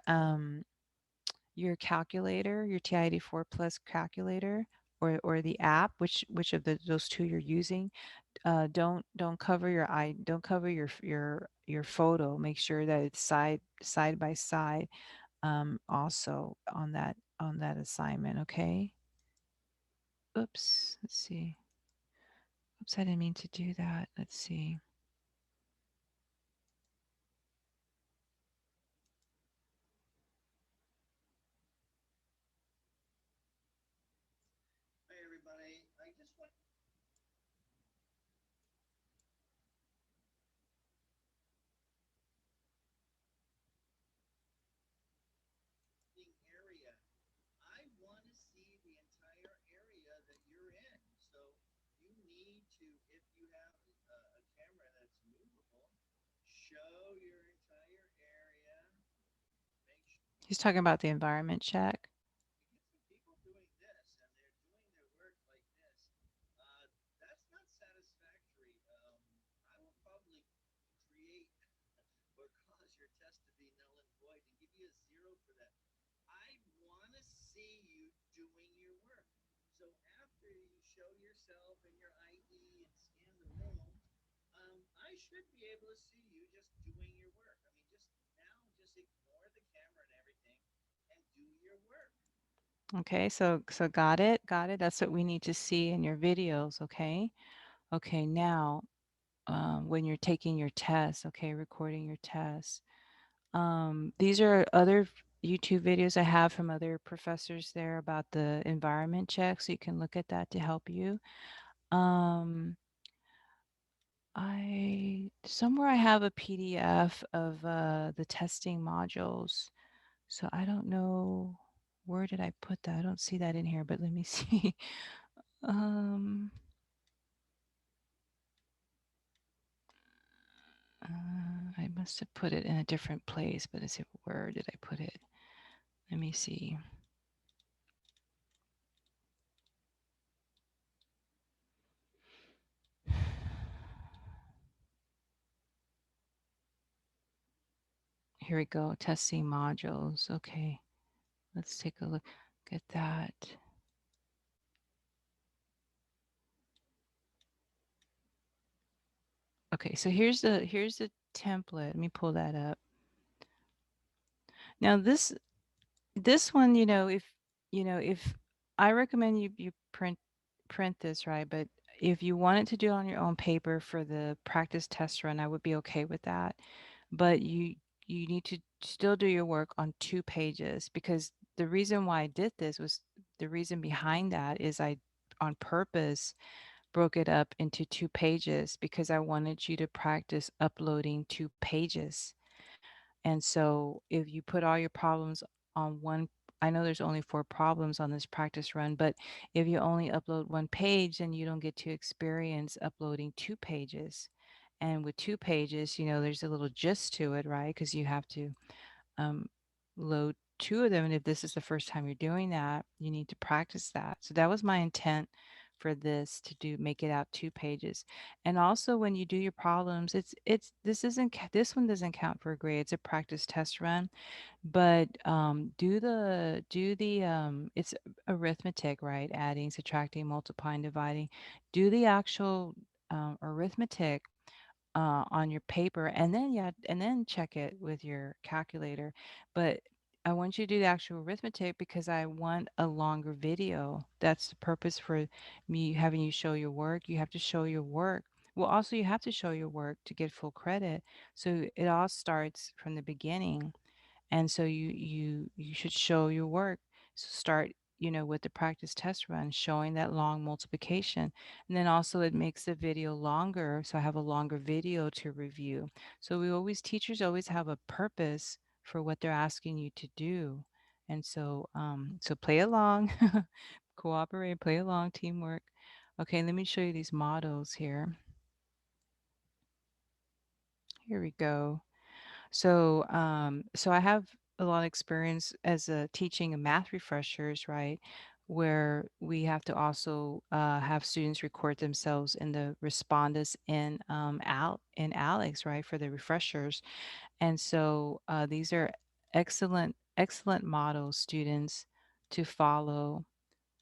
calculator, your TID4 plus calculator, or the app, which of those two you're using. Don't cover don't cover your photo. Make sure that it's side by side, also on that assignment. Okay. Oops. Let's see. Oops, I didn't mean to do that. Let's see. He's talking about the environment check. Okay, so got it. That's what we need to see in your videos. Okay, okay. Now, when you're taking your test, okay, recording your test. These are other YouTube videos I have from other professors there about the environment check, so you can look at that to help you. Um, I somewhere I have a PDF of the testing modules, so I don't know where did I put that. I don't see that in here, but let me see. Um, I must have put it in a different place, but is it where did I put it? Let me see. Here we go. Testing modules. Okay. Let's take a look at that. Okay, so here's the template. Let me pull that up. Now this one, if I recommend you print this, right? But if you wanted to do it on your own paper for the practice test run, I would be okay with that. But you need to still do your work on 2 pages, because the reason why I did this was the reason behind that is I on purpose broke it up into 2 pages because I wanted you to practice uploading 2 pages. And so if you put all your problems on one, I know there's only 4 problems on this practice run, but if you only upload 1 page, then you don't get to experience uploading 2 pages. And with 2 pages, there's a little gist to it, right? Because you have to um, load 2 of them. And if this is the first time you're doing that, you need to practice that. So that was my intent for this to do, make it out 2 pages. And also when you do your problems, this one doesn't count for a grade. It's a practice test run, but it's arithmetic, right? Adding, subtracting, multiplying, dividing. Do the actual arithmetic on your paper, and then and then check it with your calculator. But I want you to do the actual arithmetic because I want a longer video. That's the purpose for me having you show your work. You have to show your work. Well, also you have to show your work to get full credit. So it all starts from the beginning, and so you should show your work. So start, with the practice test run, showing that long multiplication. And then also it makes the video longer, so I have a longer video to review. So teachers always have a purpose for what they're asking you to do. And so play along, cooperate, play along, teamwork. Okay, let me show you these models here. Here we go. So I have a lot of experience as a teaching and math refreshers, right? Where we have to also have students record themselves in the respondus in Alex, right, for the refreshers. And so these are excellent models, students, to follow.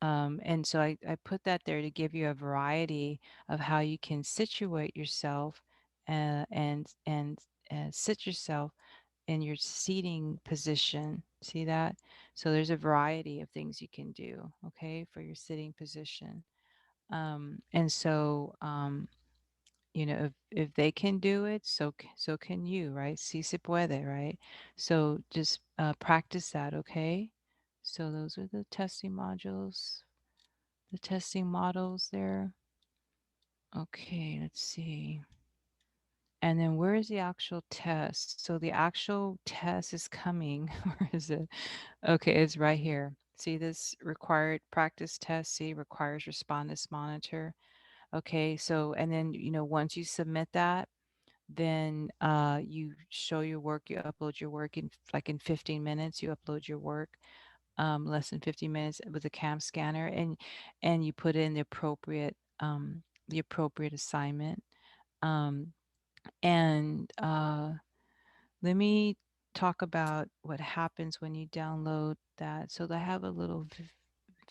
And so I put that there to give you a variety of how you can situate yourself and sit yourself in your seating position. See that? So there's a variety of things you can do, okay, for your sitting position. If they can do it, so can you, right? Si se puede, right? So just practice that, okay? So those are the testing modules, the testing models there. Okay, let's see. And then where is the actual test? So the actual test is coming. Where is it? Okay, it's right here. See this required practice test? See, requires respondus monitor. Okay, so and then once you submit that, then you show your work, you upload your work in like in 15 minutes, you upload your work, less than 15 minutes with a cam scanner, and you put in the appropriate assignment. Um, and let me talk about what happens when you download that. So I have a little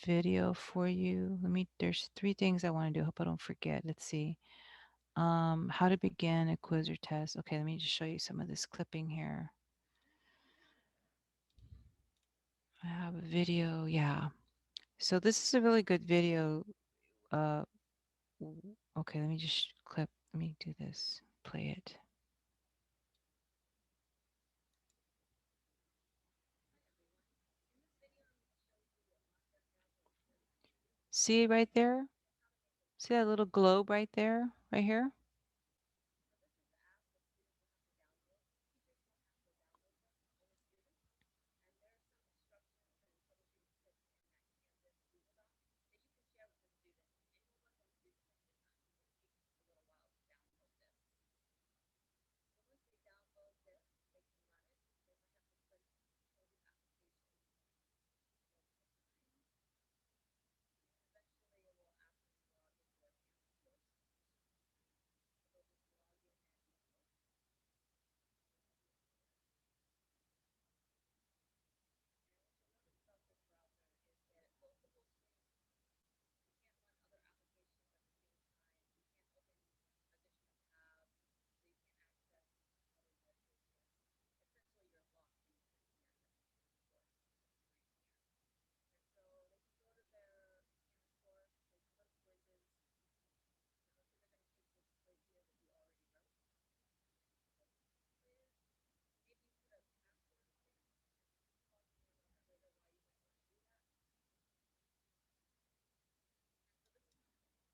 video for you. There's 3 things I want to do. I hope I don't forget. Let's see. How to begin a quiz or test. Okay, let me just show you some of this clipping here. I have a video. Yeah. So this is a really good video. Uh, okay, let me just clip. Let me do this. Play it. See it right there? See that little globe right there, right here?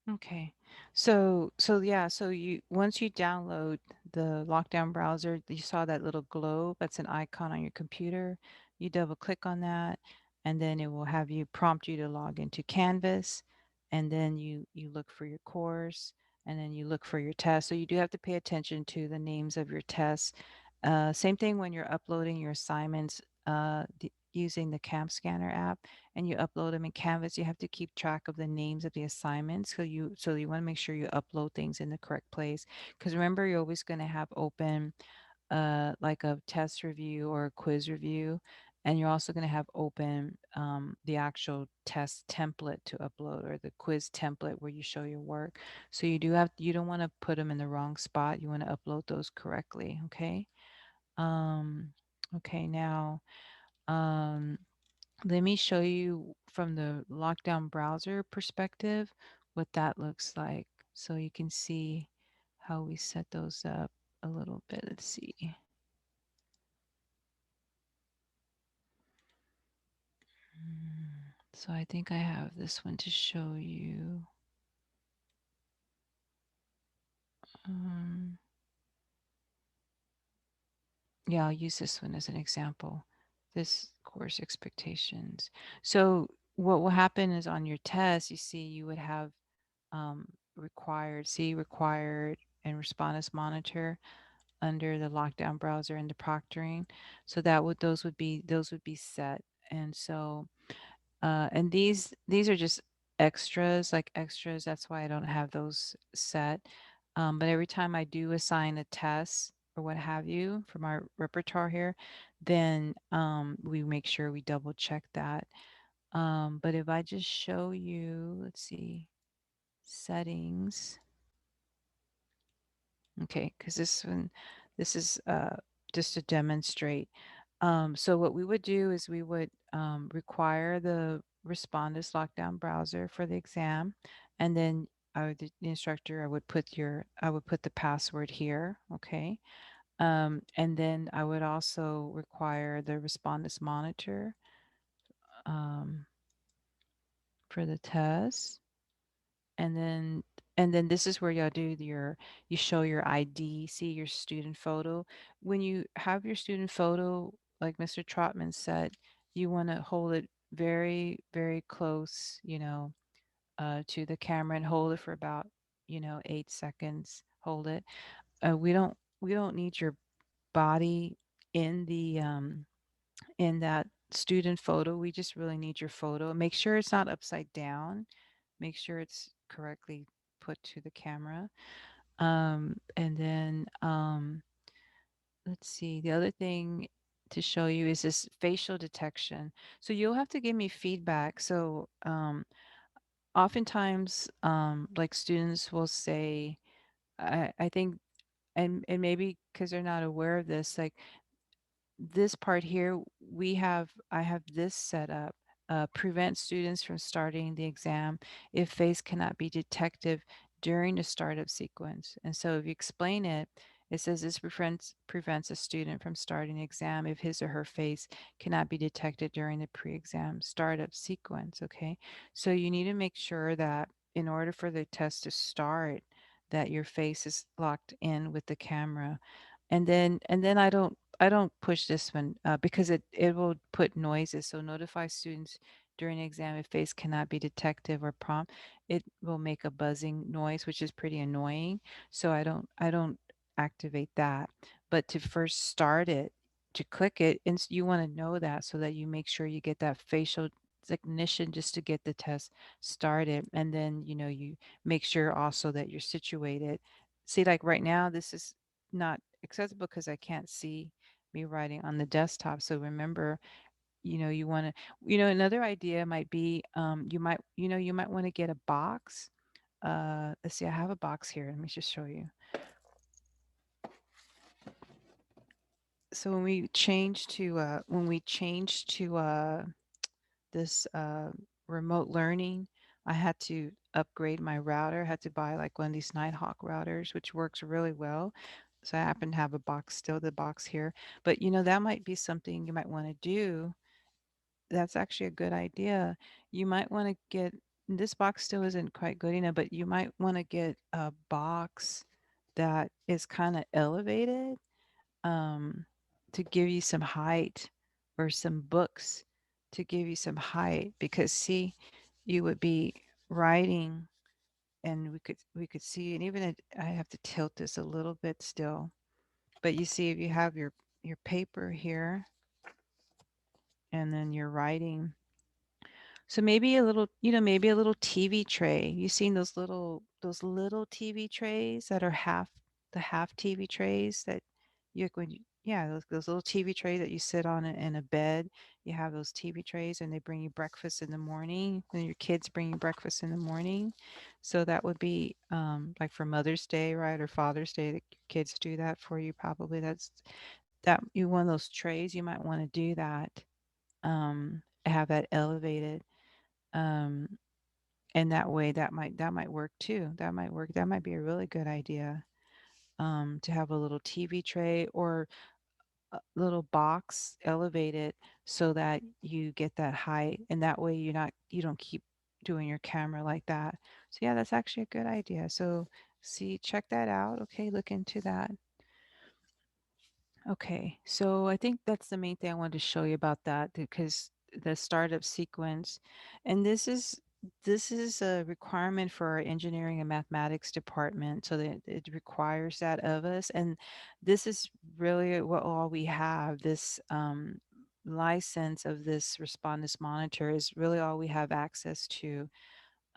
Okay. So yeah, so you once you download the lockdown browser, you saw that little globe, that's an icon on your computer. You double click on that and then it will have you prompt you to log into Canvas and then you look for your course and then you look for your test. So you do have to pay attention to the names of your tests. Same thing when you're uploading your assignments using the Cam Scanner app and you upload them in Canvas, you have to keep track of the names of the assignments. So you want to make sure you upload things in the correct place. Because remember, you're always going to have open like a test review or a quiz review. And you're also going to have open the actual test template to upload or the quiz template where you show your work. So you don't want to put them in the wrong spot. You want to upload those correctly. Okay. Um, okay. Now, um, let me show you from the lockdown browser perspective what that looks like so you can see how we set those up a little bit. Let's see. So I think I have this one to show you. Um, yeah, I'll use this one as an example. This course expectations. So what will happen is on your test, you see you would have required and respond as monitor under the lockdown browser and the proctoring. So those would be set. And so and these are just extras, like extras. That's why I don't have those set. But every time I do assign a test or what have you for my repertoire here, then we make sure we double check that. But if I just show you, let's see, settings. Okay, because this is just to demonstrate. So what we would do is we would require the Respondus lockdown browser for the exam, and then the instructor, I would put the password here. Okay, and then I would also require the Respondus monitor um, for the test. And then this is where y'all do you show your ID, see your student photo. When you have your student photo, like Mr. Trotman said, you want to hold it very, very close, to the camera and hold it for about, 8 seconds. Hold it. We don't need your body in the in that student photo. We just really need your photo. Make sure it's not upside down. Make sure it's correctly put to the camera. And then let's see, the other thing to show you is this facial detection. So you'll have to give me feedback. So oftentimes, like students will say, I think, and maybe because they're not aware of this, like this part here, I have this set up. prevent students from starting the exam if face cannot be detected during the startup sequence. And so if you explain it, it says this prevents a student from starting the exam if his or her face cannot be detected during the pre-exam startup sequence. Okay. So you need to make sure that in order for the test to start, that your face is locked in with the camera. And then I don't push this one because it will put noises. So notify students during the exam if face cannot be detected or prompt. It will make a buzzing noise, which is pretty annoying. So I don't activate that. But to first start it, to click it, and you want to know that so that you make sure you get that facial recognition just to get the test started. And then you make sure also that you're situated. See, like right now, this is not accessible because I can't see me writing on the desktop. So remember, you want to, another idea might be, you might want to get a box. Let's see, I have a box here. Let me just show you. So when we changed to this remote learning, I had to upgrade my router. I had to buy like one of these Nighthawk routers, which works really well. So I happen to have a box, still the box here. But that might be something you might want to do. That's actually a good idea. You might want to get, this box still isn't quite good enough, but you might want to get a box that is kind of elevated, um, to give you some height, or some books to give you some height, because see, you would be writing and we could see, and even I have to tilt this a little bit still, but you see, if you have your paper here and then you're writing. So maybe a little TV tray. You seen those little TV trays that are the half TV trays that yeah, those little TV trays that you sit on in a bed. You have those TV trays and they bring you breakfast in the morning when your kids bring you breakfast in the morning. So that would be like for Mother's Day, right? Or Father's Day, that your kids do that for you probably. That you one of those trays, you might want to do that. Have that elevated, um, and that way that might work too. That might work. That might be a really good idea. To have a little TV tray or a little box elevated so that you get that height, and that way you don't keep doing your camera like that. So yeah, that's actually a good idea. So see, check that out. Okay, look into that. Okay, so I think that's the main thing I wanted to show you about that, because the startup sequence, and this is a requirement for our engineering and mathematics department, so that it requires that of us, and this is really what all we have. This license of this Respondus monitor is really all we have access to,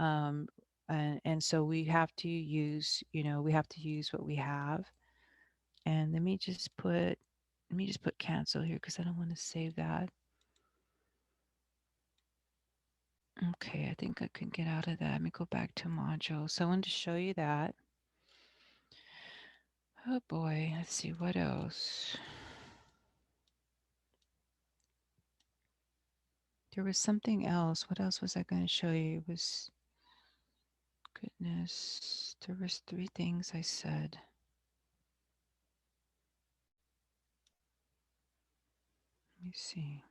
um, and so we have to use what we have. And let me just put cancel here because I don't want to save that. Okay, I think I can get out of that. Let me go back to module. So I wanted to show you that. Oh boy, let's see what else. There was something else. What else was I going to show you? It was, goodness, there was three things I said. Let me see.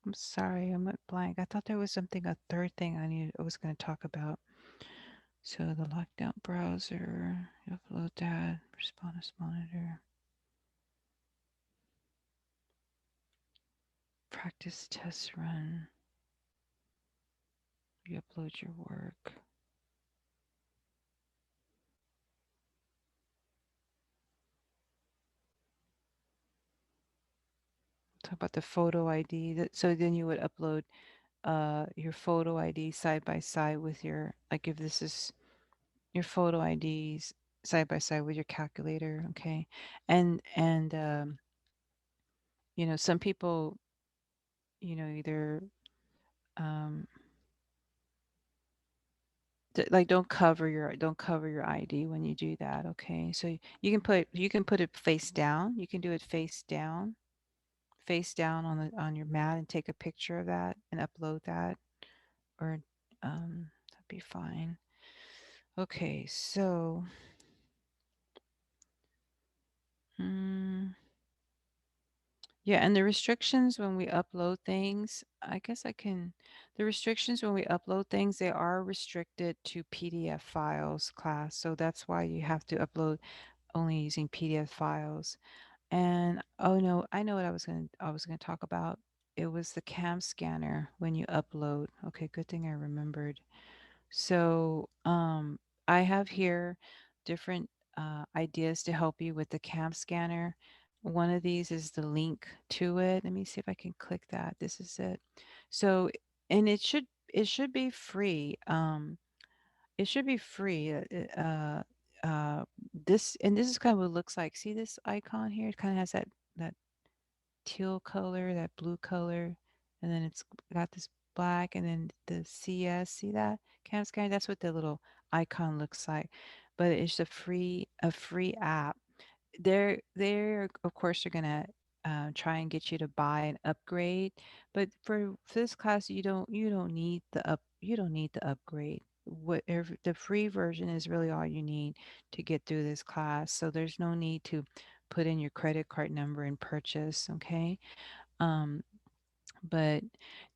I'm sorry, I went blank. I thought there was a third thing I was going to talk about. So the lockdown browser, upload that, response monitor, practice test run, you upload your work. Talk about the photo ID. So then you would upload your photo ID side by side with your, like if this is your photo IDs side by side with your calculator, okay? And some people, either um like don't cover your ID when you do that, okay? So you can put it face down. You can do it face down on your mat and take a picture of that and upload that, or that'd be fine. Okay, so mm, yeah, and the restrictions when we upload things, I guess I can. The restrictions when we upload things, they are restricted to PDF files, class. So that's why you have to upload only using PDF files. And oh no, I know what I was gonna talk about. It was the cam scanner when you upload. Okay, good thing I remembered. So I have here different ideas to help you with the cam scanner. One of these is the link to it. Let me see if I can click that. This is it. So, and it should be free. It should be free. This is kind of what it looks like. See this icon here? It kind of has that teal color, that blue color, and then it's got this black, and then the CS. See that? Cam scanner. That's what the little icon looks like. But it's a free app. They're of course they're gonna try and get you to buy an upgrade, but for this class you don't need the upgrade. Whatever the free version is really all you need to get through this class. So there's no need to put in your credit card number and purchase. Okay. Um, but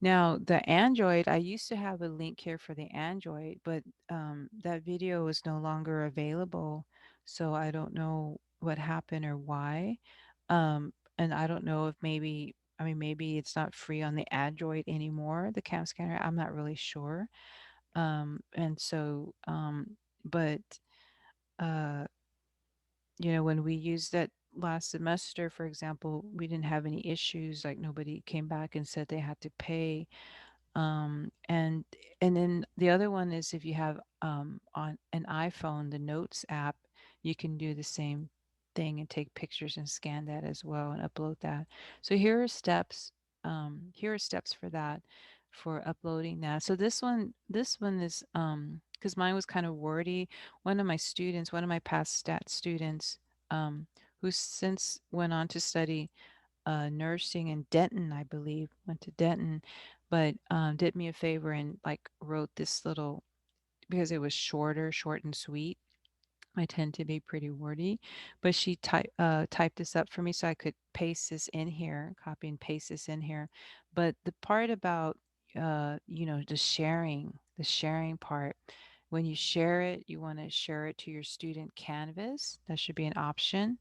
now the Android, I used to have a link here for the Android, but that video is no longer available. So I don't know what happened or why. And I don't know if maybe it's not free on the Android anymore, the cam scanner. I'm not really sure. And so, but uh, when we used that last semester, for example, we didn't have any issues. Like nobody came back and said they had to pay. And then the other one is if you have on an iPhone, the Notes app, you can do the same thing and take pictures and scan that as well and upload that. So here are steps. Here are steps for that, for uploading that. So this one is because mine was kind of wordy. One of my past stat students, who since went on to study nursing in Denton, I believe, went to Denton, but did me a favor and like wrote this little, because it was short and sweet. I tend to be pretty wordy, but she typed this up for me so I could paste this in here, copy and paste this in here. But the part about the sharing part, when you share it, you want to share it to your student canvas. That should be an option.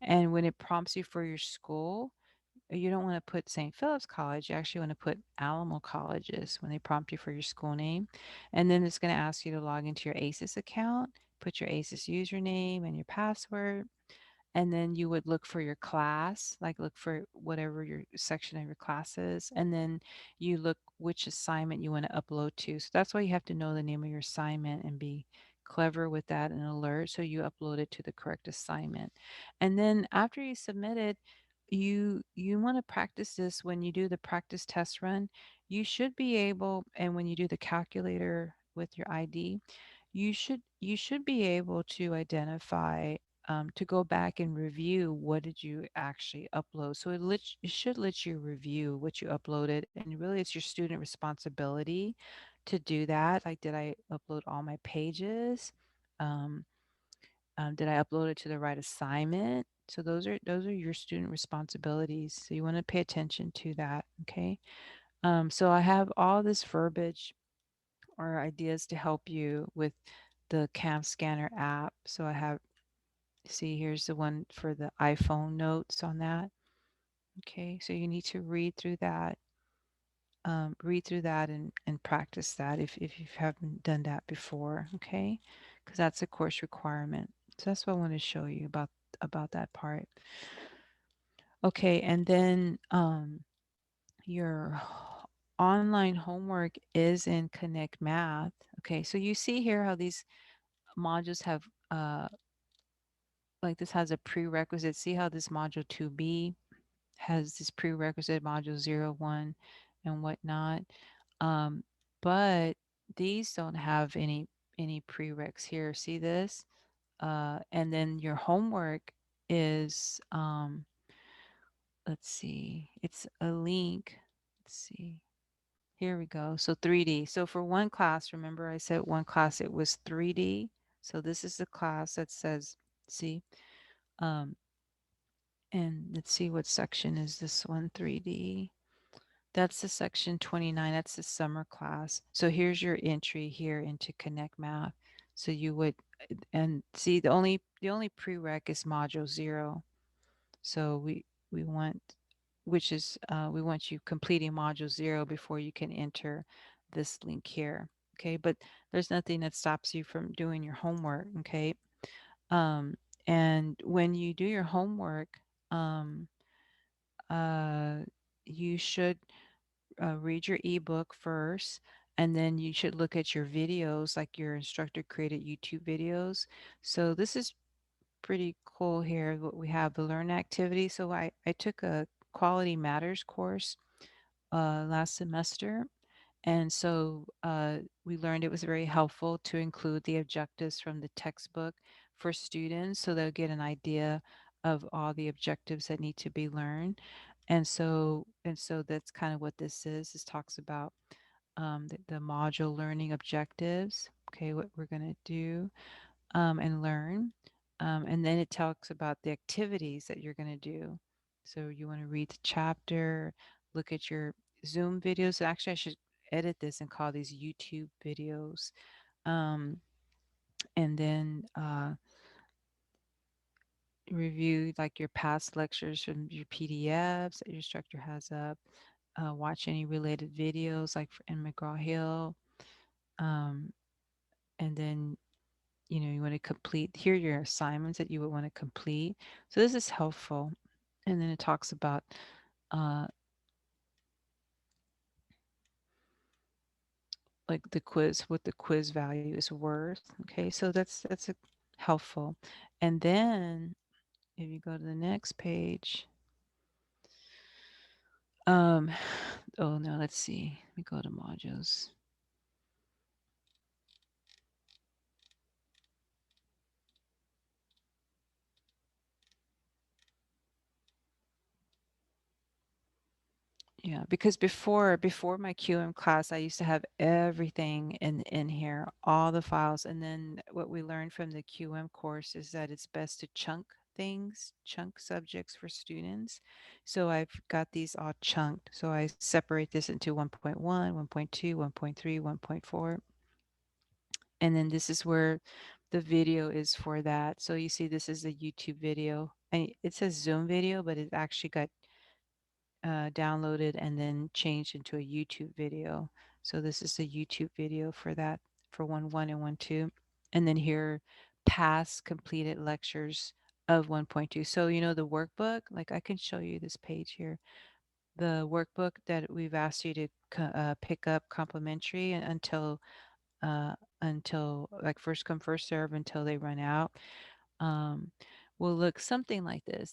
And when it prompts you for your school, you don't want to put St. Philip's College. You actually want to put Alamo Colleges when they prompt you for your school name. And then it's going to ask you to log into your ACES account, put your ACES username and your password, and then you would look for your class, like look for whatever your section of your class is, and then you look which assignment you want to upload to. So that's why you have to know the name of your assignment and be clever with that and alert, so you upload it to the correct assignment. And then after you submit it, you want to practice this. When you do the practice test run, you should be able, and when you do the calculator with your ID, you should be able to identify, to go back and review what did you actually upload. So it should let you review what you uploaded, and really it's your student responsibility to do that. Like, did I upload all my pages? Um, did I upload it to the right assignment? So those are your student responsibilities. So you want to pay attention to that. Okay. So I have all this verbiage or ideas to help you with the cam scanner app. So I have, see, here's the one for the iPhone notes on that. Okay, so you need to read through that and practice that if you haven't done that before. Okay, because that's a course requirement. So that's what I want to show you about that part. Okay, and then your online homework is in Connect Math. Okay, so you see here how these modules have, like this has a prerequisite. See how this module 2B has this prerequisite module 0, 1, and whatnot. Um, but these don't have any prereqs here. See this? And then your homework is, let's see, it's a link. Let's see. Here we go. So 3D. So for one class, remember I said one class it was 3D. So this is the class that says, see, um, and let's see what section is this one, 3D. That's the section 29. That's the summer class. So here's your entry here into Connect Math. So you would, and see the only prereq is module 0. So we want, which is we want you completing module 0 before you can enter this link here. Okay, but there's nothing that stops you from doing your homework. Okay, um, and when you do your homework, um, uh, you should read your ebook first, and then you should look at your videos, like your instructor created YouTube videos. So this is pretty cool here. What we have the learn activity. So I took a Quality Matters course last semester. And so we learned it was very helpful to include the objectives from the textbook for students so they'll get an idea of all the objectives that need to be learned. And so that's kind of what this is. This talks about the module learning objectives. Okay, what we're going to do and learn. And then it talks about the activities that you're going to do. So you want to read the chapter, look at your Zoom videos. Actually, I should edit this and call these YouTube videos. Um, and then review like your past lectures from your PDFs that your instructor has up. Watch any related videos like in McGraw-Hill. Um, and then you want to complete here are your assignments that you would want to complete. So this is helpful. And then it talks about uh, like the quiz, what the quiz value is worth. Okay, so that's a helpful. And then if you go to the next page, um, oh no, let's see. Let me go to modules. Yeah, because before my QM class, I used to have everything in here, all the files. And then what we learned from the QM course is that it's best to chunk things, chunk subjects for students. So I've got these all chunked. So I separate this into 1.1, 1.2, 1.3, 1.4. And then this is where the video is for that. So you see this is a YouTube video. And it says Zoom video, but it actually got downloaded and then changed into a YouTube video. So this is a YouTube video for that, for 1.1 and 1.2. And then here, past completed lectures of 1.2. So, the workbook, like I can show you this page here. The workbook that we've asked you to pick up complimentary uh, until like first come, first serve until they run out. Um, will look something like this.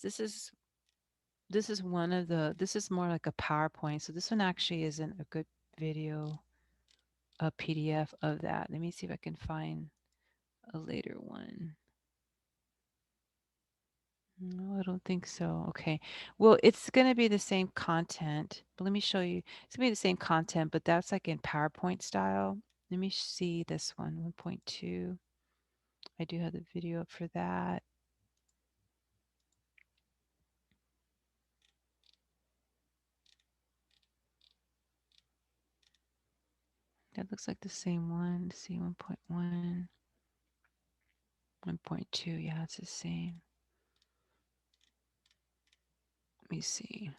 This is one of the, this is more like a PowerPoint. So this one actually isn't a good video, a PDF of that. Let me see if I can find a later one. No, I don't think so. Okay. Well, it's going to be the same content, but let me show you. It's going to be the same content, but that's like in PowerPoint style. Let me see this one, 1.2. I do have the video up for that. That looks like the same one. Let's see, 1.1, 1.2. Yeah, it's the same. Let me see.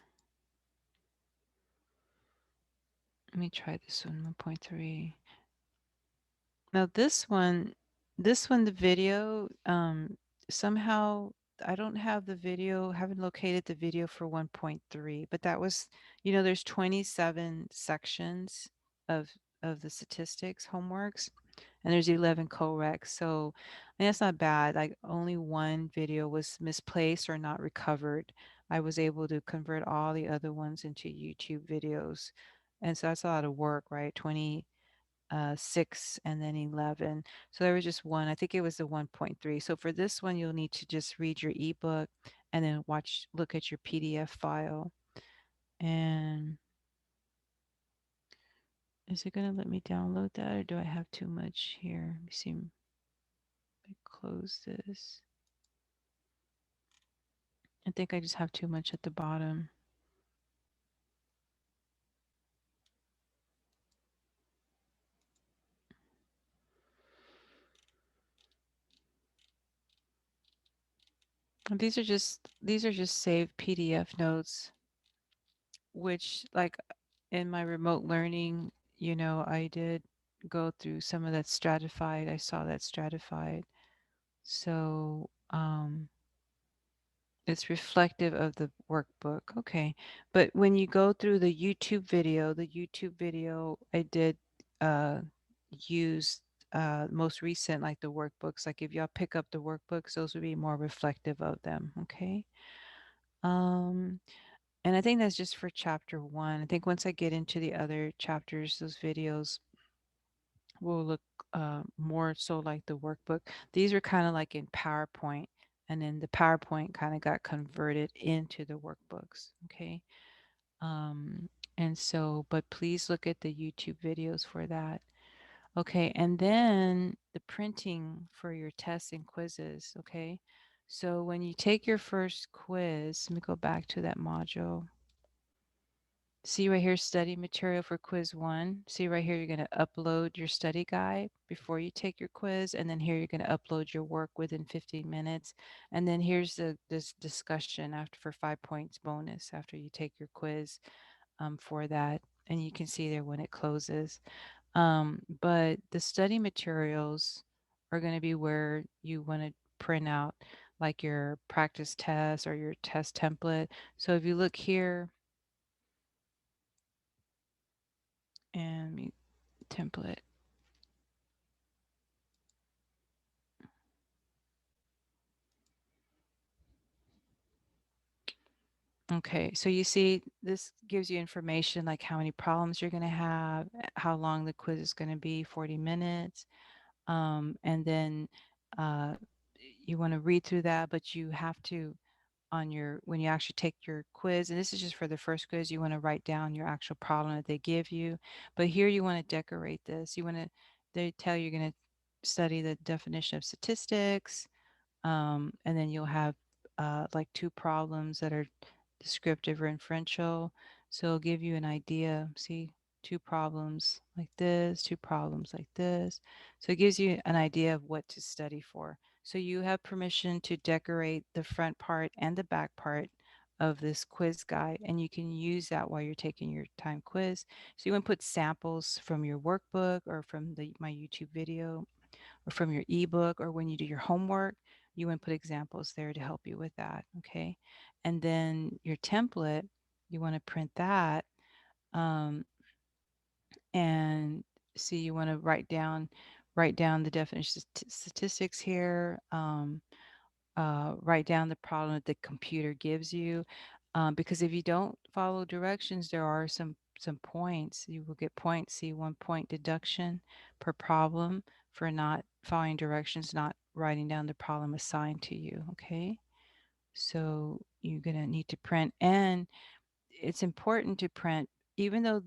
Let me try this one, 1.3. Now this one, the video, somehow I don't have the video, haven't located the video for 1.3, but that was, there's 27 sections of the statistics homeworks, and there's 11 co-recs. So, and that's not bad. Like only one video was misplaced or not recovered. I was able to convert all the other ones into YouTube videos. And so that's a lot of work, right? 6 and then 11. So there was just one. I think it was the 1.3. So for this one, you'll need to just read your ebook and then look at your PDF file. And is it going to let me download that, or do I have too much here? Let me see. Let me close this. I think I just have too much at the bottom. And these are just saved PDF notes, which like in my remote learning, I did go through some of that stratified. I saw that stratified. So it's reflective of the workbook. Okay. But when you go through the YouTube video, I did uh, use most recent, like the workbooks. Like if y'all pick up the workbooks, those would be more reflective of them. Okay. Um, and I think that's just for chapter one. I think once I get into the other chapters, those videos will look more so like the workbook. These are kind of like in PowerPoint, and then the PowerPoint kind of got converted into the workbooks. Okay. Um, and so, but please look at the YouTube videos for that. Okay. And then the printing for your tests and quizzes. Okay. So when you take your first quiz, let me go back to that module. See right here, study material for quiz one. See right here, you're going to upload your study guide before you take your quiz. And then here, you're going to upload your work within 15 minutes. And then here's this discussion after for 5 points bonus after you take your quiz for that. And you can see there when it closes. But the study materials are going to be where you want to print out like your practice test or your test template. So if you look here, and template. Okay, so you see this gives you information like how many problems you're going to have, how long the quiz is going to be, 40 minutes. And then uh, you want to read through that, but you have to when you actually take your quiz, and this is just for the first quiz, you want to write down your actual problem that they give you. But here you want to decorate this. They tell you you're going to study the definition of statistics, and then you'll have like two problems that are descriptive or inferential. So it'll give you an idea. See, two problems like this, two problems like this. So it gives you an idea of what to study for. So you have permission to decorate the front part and the back part of this quiz guide, and you can use that while you're taking your time quiz. So you want to put samples from your workbook or from my YouTube video or from your ebook, or when you do your homework, you want to put examples there to help you with that. Okay. And then your template, you want to print that. Um, and see, you want to write down the definition statistics here. Write down the problem that the computer gives you. Because if you don't follow directions, there are some points. You will get points. See, 1 point deduction per problem for not following directions, not writing down the problem assigned to you. Okay. So you're going to need to print. And it's important to print, even though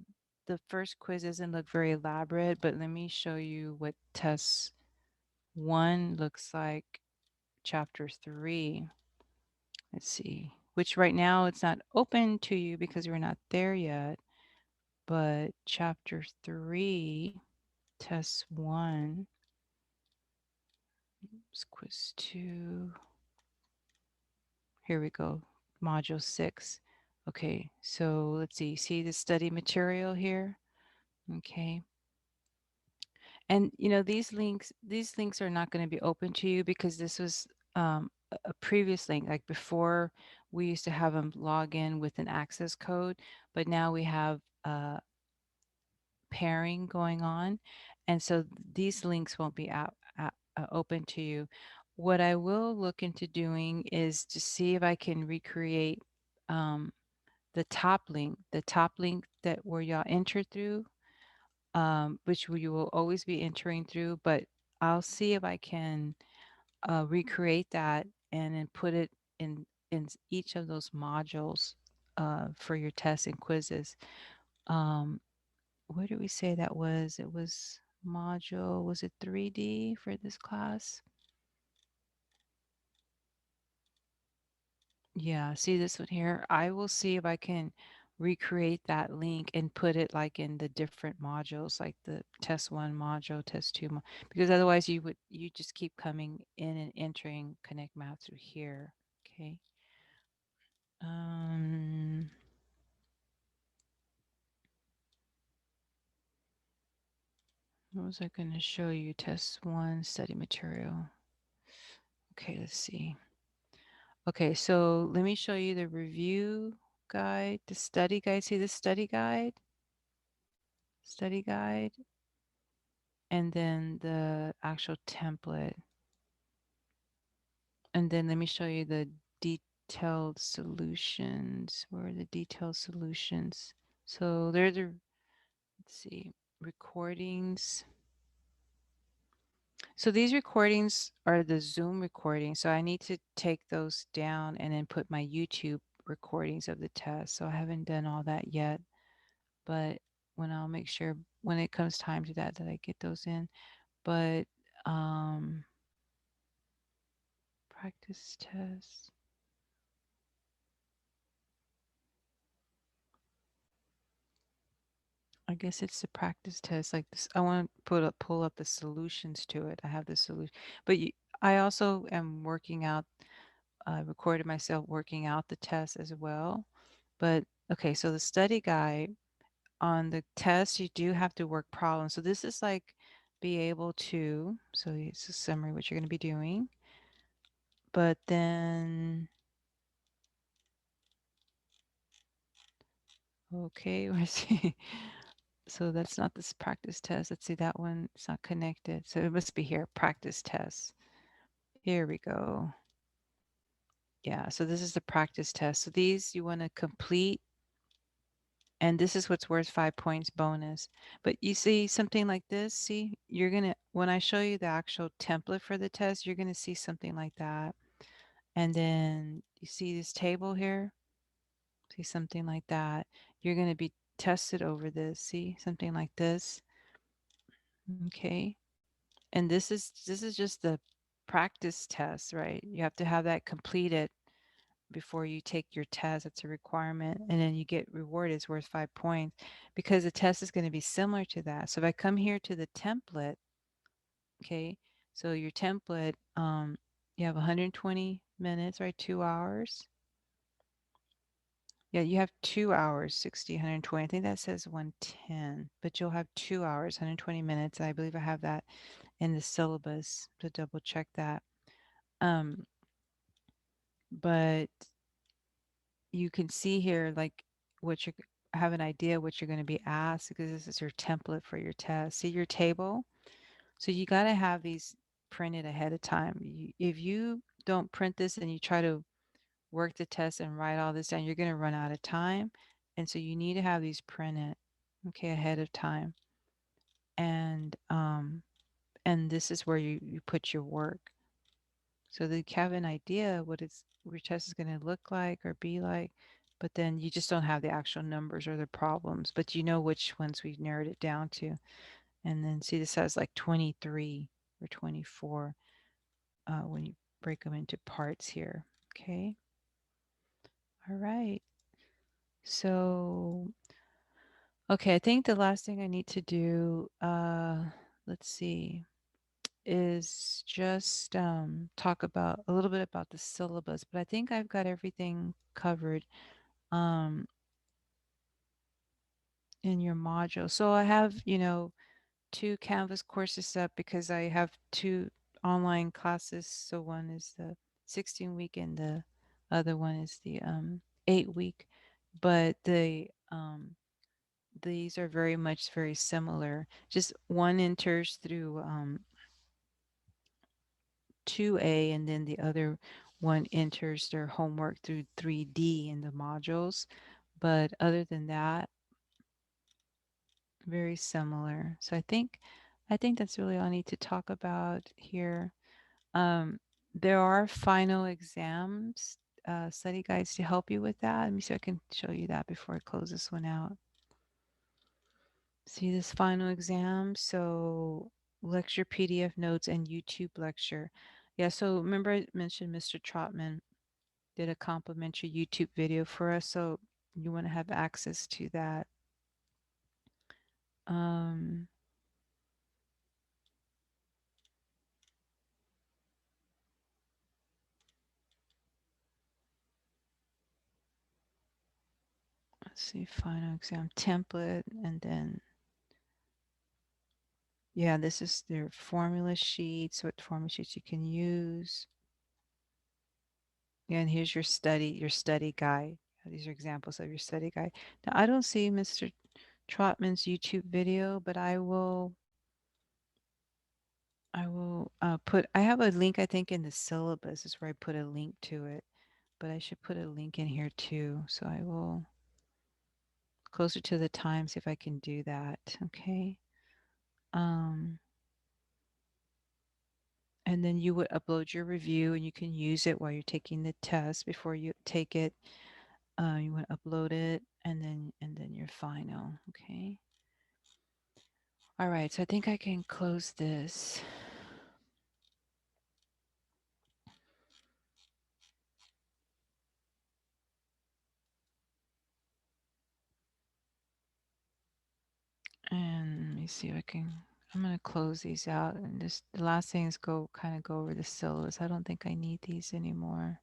the first quiz doesn't look very elaborate, but let me show you what test one looks like, chapter 3. Let's see, which right now it's not open to you because we're not there yet. But chapter 3, test 1, quiz 2. Here we go, module 6. Okay, so let's see the study material here. Okay. And these links are not going to be open to you because this was a previous link. Like before, we used to have them log in with an access code, but now we have pairing going on. And so these links won't be open to you. What I will look into doing is to see if I can recreate um, the top link that where y'all enter through, which you will always be entering through, but I'll see if I can recreate that and then put it in each of those modules for your tests and quizzes. Um, where did we say that was? It was module, was it 3D for this class? Yeah, see this one here? I will see if I can recreate that link and put it like in the different modules, like the test one module, test two, because otherwise you just keep coming in and entering Connect Math through here. Okay. Um, what was I going to show you? Test one, study material. Okay, let's see. Okay, so let me show you the review guide, the study guide. See the study guide, and then the actual template. And then let me show you the detailed solutions. Where are the detailed solutions? So there's a, let's see, recordings. So these recordings are the Zoom recordings. So I need to take those down and then put my YouTube recordings of the test. So I haven't done all that yet, but when I'll make sure when it comes time to that I get those in. But um practice test. I guess it's the practice test. Like this, I want to pull up the solutions to it. I have the solution, but I also am working out. I recorded myself working out the test as well. But okay, so the study guide on the test, you do have to work problems. So this is like be able to. So it's a summary what you're going to be doing. But then, okay, let's see. So that's not this practice test. Let's see that one. It's not connected. So it must be here. Practice test. Here we go. Yeah. So this is the practice test. So these you want to complete. And this is what's worth 5 points bonus. But you see something like this, see, you're going to, when I show you the actual template for the test, you're going to see something like that. And then you see this table here, see something like that. You're going to be tested over this, see something like this. Okay. And this is just the practice test, right? You have to have that completed before you take your test. It's a requirement. And then you get rewarded. It's worth 5 points because the test is going to be similar to that. So if I come here to the template, okay, so your template, you have 120 minutes, right? 2 hours. Yeah, you have 2 hours, 60, 120. I think that says 110, but you'll have 2 hours, 120 minutes. I believe I have that in the syllabus to double check that. Um, but you can see here like what you have an idea what you're going to be asked because this is your template for your test. See your table? So you got to have these printed ahead of time. If you don't print this and you try to work the test and write all this down, you're going to run out of time. And so you need to have these printed, okay, ahead of time. And this is where you put your work. So that you have an idea what your test is going to look like or be like, but then you just don't have the actual numbers or the problems, but you know which ones we narrowed it down to. And then see this has like 23 or 24 when you break them into parts here. Okay. All right. So, okay, I think the last thing I need to do, let's see, is just talk about a little bit about the syllabus, but I think I've got everything covered um, in your module. So I have, two Canvas courses up because I have two online classes. So one is the 16-week, and the other one is the 8-week. But these are very much very similar. Just one enters through 2A, and then the other one enters their homework through 3D in the modules. But other than that, very similar. So I think that's really all I need to talk about here. Um, there are final exams, study guides to help you with that. Let me see if I can show you that before I close this one out. See this final exam. So lecture PDF notes and YouTube lecture. Yeah, so remember I mentioned Mr. Trotman did a complimentary YouTube video for us. So you want to have access to that. Um, let's see, final exam template, and then yeah, this is their formula sheets, what formula sheets you can use. Yeah, and here's your study guide. These are examples of your study guide. Now, I don't see Mr. Trotman's YouTube video, but I have a link, I think, in the syllabus is where I put a link to it, but I should put a link in here too. So I will closer to the time, see if I can do that. Okay. Um, and then you would upload your review and you can use it while you're taking the test before you take it. You want to upload it and then your final. Okay. All right. So I think I can close this. And let me see if I can. I'm going to close these out. And this, the last thing is go over the syllabus. I don't think I need these anymore.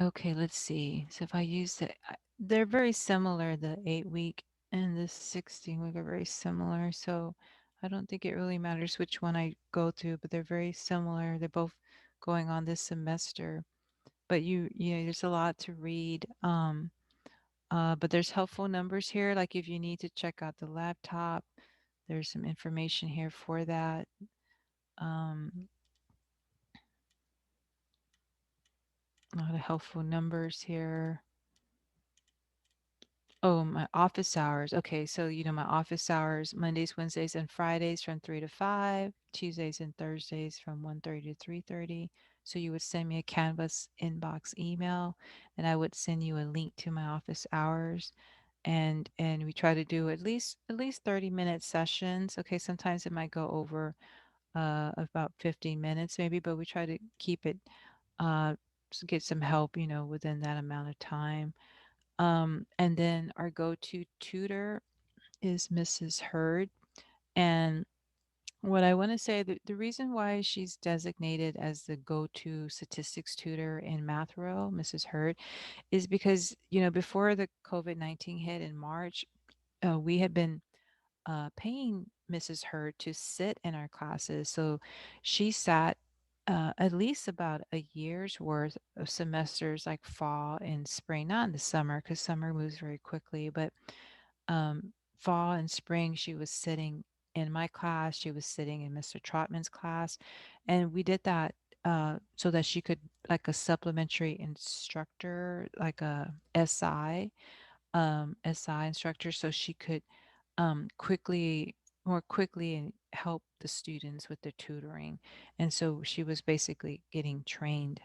Okay, let's see. So if I use they're very similar. The 8-week and the 16-week are very similar. So I don't think it really matters which one I go through, but they're very similar. They're both going on this semester. But there's a lot to read. But there's helpful numbers here. Like if you need to check out the laptop, there's some information here for that. Um, a lot of helpful numbers here. Oh, my office hours. Okay, so my office hours Mondays, Wednesdays, and Fridays from 3 to 5, Tuesdays and Thursdays from 1:30 to 3:30. So you would send me a Canvas inbox email, and I would send you a link to my office hours. And we try to do at least 30-minute sessions. Okay, sometimes it might go over about 15 minutes maybe, but we try to keep it get some help, within that amount of time. And then our go-to tutor is Mrs. Hurd. And what I want to say, the reason why she's designated as the go-to statistics tutor in math row, Mrs. Hurd, is because, before the COVID-19 hit in March, we had been paying Mrs. Hurd to sit in our classes. So she sat at least about a year's worth of semesters, like fall and spring, not in the summer because summer moves very quickly, but fall and spring, she was sitting in my class, she was sitting in Mr. Trotman's class, and we did that so that she could, like a supplementary instructor, like a SI instructor, so she could quickly, more quickly, and help the students with the tutoring. And so she was basically getting trained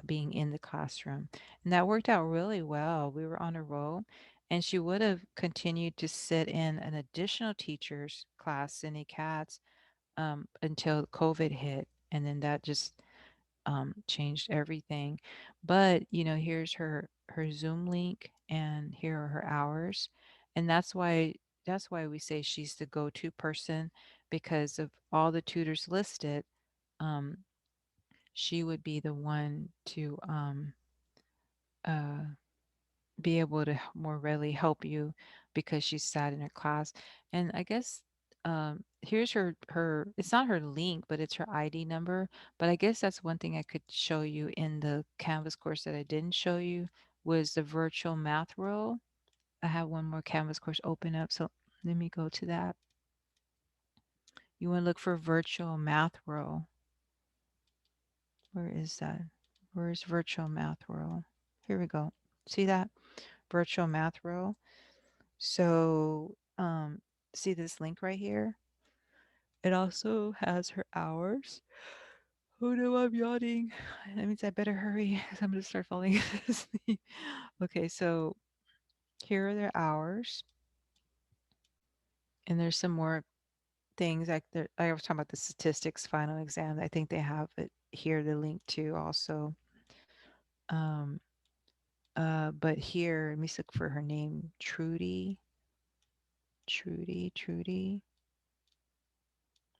being in the classroom, and that worked out really well. We were on a roll, and she would have continued to sit in an additional teacher's class, Cindy Katz, until COVID hit, and then that just changed everything. But here's her Zoom link, and here are her hours, and that's why that's why we say she's the go-to person because of all the tutors listed. Um, she would be the one to uh, be able to more readily help you because she sat in her class. And I guess here's her it's not her link, but it's her ID number. But I guess that's one thing I could show you in the Canvas course that I didn't show you was the virtual math row. I have one more Canvas course open up, so let me go to that. You want to look for virtual math row. Where is that? Where's virtual math row? Here we go. See that? Virtual math row. So, see this link right here? It also has her hours. Oh no, I'm yawning. That means I better hurry 'cause I'm gonna start falling asleep. Okay, so here are their hours, and there's some more things like there. I was talking about the statistics final exam. I think they have it here, the link to also. Um, but here, let me look for her name, Trudy. Trudy.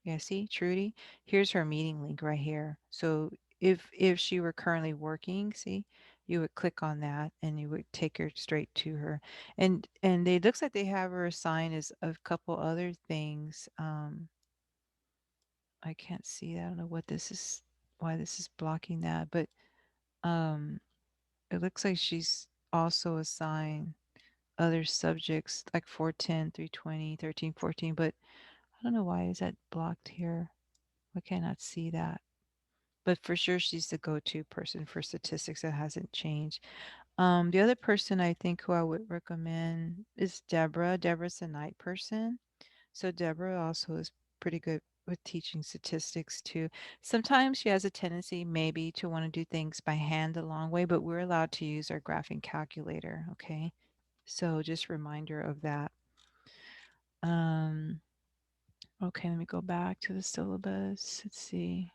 Yeah, see, Trudy. Here's her meeting link right here. So if she were currently working, see, you would click on that and you would take her straight to her. And it looks like they have her assigned as a couple other things. I can't see that. I don't know what this is, why this is blocking that, but um, it looks like she's also assigned other subjects like 410, 320, 13, 14, but I don't know why is that blocked here. I cannot see that. But for sure, she's the go-to person for statistics. That hasn't changed. The other person I think who I would recommend is Deborah. Deborah's a night person. So Deborah also is pretty good with teaching statistics too. Sometimes she has a tendency maybe to want to do things by hand a long way, but we're allowed to use our graphing calculator. Okay. So just reminder of that. Um, okay, let me go back to the syllabus. Let's see.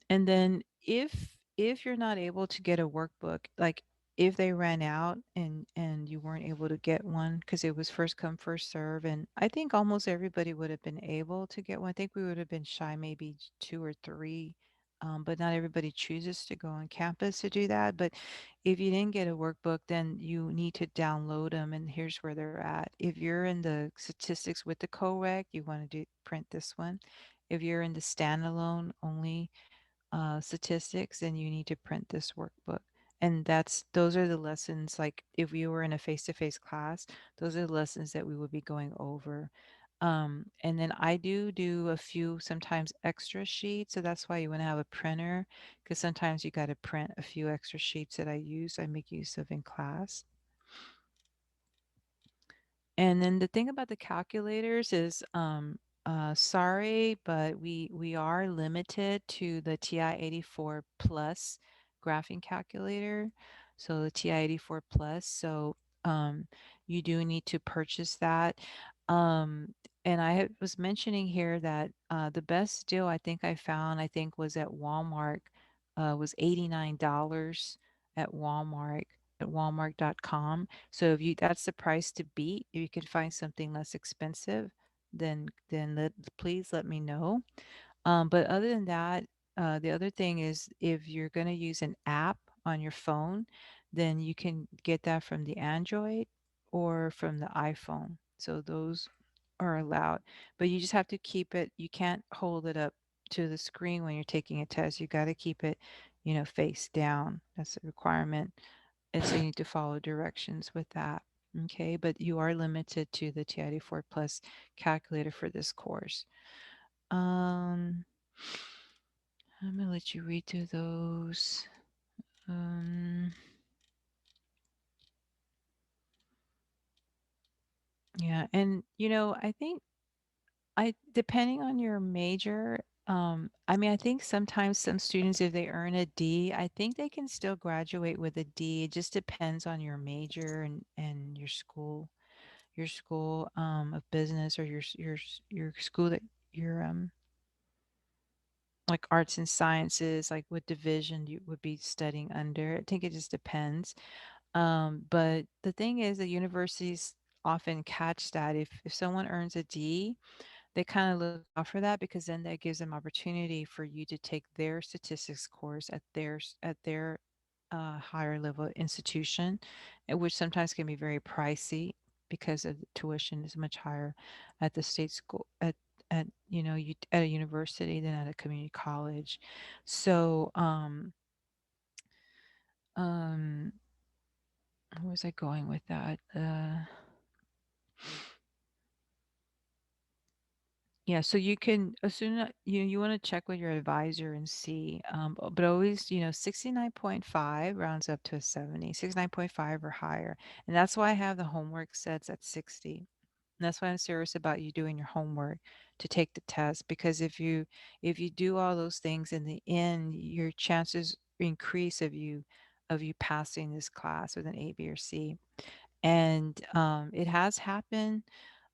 And then if you're not able to get a workbook, like if they ran out and you weren't able to get one because it was first come first serve, and I think almost everybody would have been able to get one. I think we would have been shy maybe two or three, but not everybody chooses to go on campus to do that. But if you didn't get a workbook, then you need to download them, and here's where they're at. If you're in the statistics with the co-rec, you want to do print this one. If you're in the standalone only statistics, then you need to print this workbook. And those are the lessons, like if we were in a face-to-face class, those are the lessons that we would be going over. And then I do a few sometimes extra sheets. So that's why you want to have a printer because sometimes you got to print a few extra sheets that I make use of in class. And then the thing about the calculators is, sorry, but we are limited to the TI-84 Plus graphing calculator. So the TI-84 Plus. So you do need to purchase that. Um, and was mentioning here that the best deal I think I found, I think was at Walmart, was $89 at Walmart at walmart.com. So if you that's the price to beat. If you could find something less expensive, please let me know. But other than that, the other thing is if you're going to use an app on your phone, then you can get that from the Android or from the iPhone. So those are allowed, but you just have to keep it. You can't hold it up to the screen when you're taking a test. You got to keep it, face down. That's a requirement. And so you need to follow directions with that. Okay, but you are limited to the TID4 Plus calculator for this course. Um, I'm gonna let you read through those. Um, yeah, and I think depending on your major, I mean, I think sometimes some students, if they earn a D, I think they can still graduate with a D. It just depends on your major and your school of business or your school that your like arts and sciences, like what division you would be studying under. I think it just depends. But the thing is that universities often catch that if someone earns a D, they kind of look out for that because then that gives them opportunity for you to take their statistics course at their higher level institution, which sometimes can be very pricey because of the tuition is much higher at the state school at at a university than at a community college. So um where was I going with that? Yeah, so you can assume that you want to check with your advisor and see, but always 69.5 rounds up to a 70, 69.5 or higher, and that's why I have the homework sets at 60. And that's why I'm serious about you doing your homework to take the test because if you do all those things in the end, your chances increase of you passing this class with an A, B, or C. And it has happened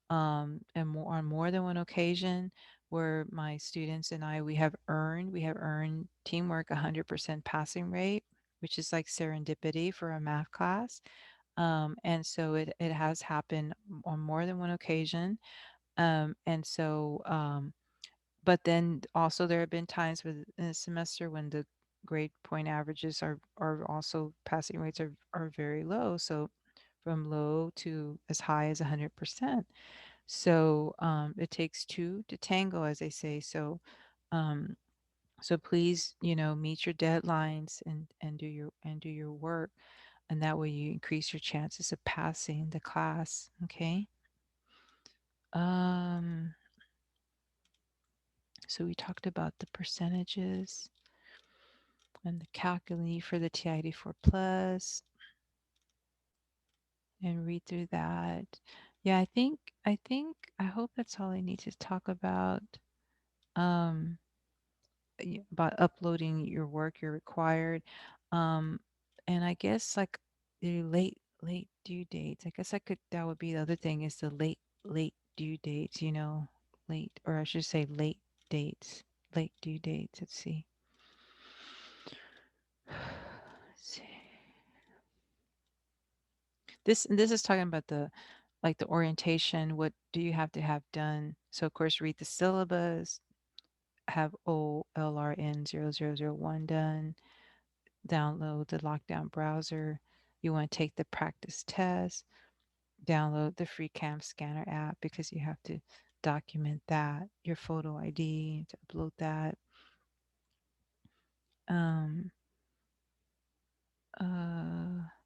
and on more than one occasion where my students and we have earned teamwork 100% passing rate, which is like serendipity for a math class. And so it has happened on more than one occasion. And so but then also there have been times in a semester when the grade point averages are also passing rates are very low, so from low to as high as 100%. So it takes two to tango, as they say. Um, so please, meet your deadlines and do your work, and that way you increase your chances of passing the class. Okay. Um, so we talked about the percentages and the calculating for the TI-84 plus, and read through that. Yeah, I hope that's all I need to talk about. Um, about uploading your work you're required. Um, and I guess like the late due dates. I guess I could that would be the other thing is the late due dates, late or I should say late dates, late due dates. Let's see. Let's see. This is talking about the like the orientation. What do you have to have done? So of course read the syllabus, have OLRN 0001 done, download the lockdown browser. You want to take the practice test, download the free cam scanner app because you have to document that, your photo ID, to upload that. Um,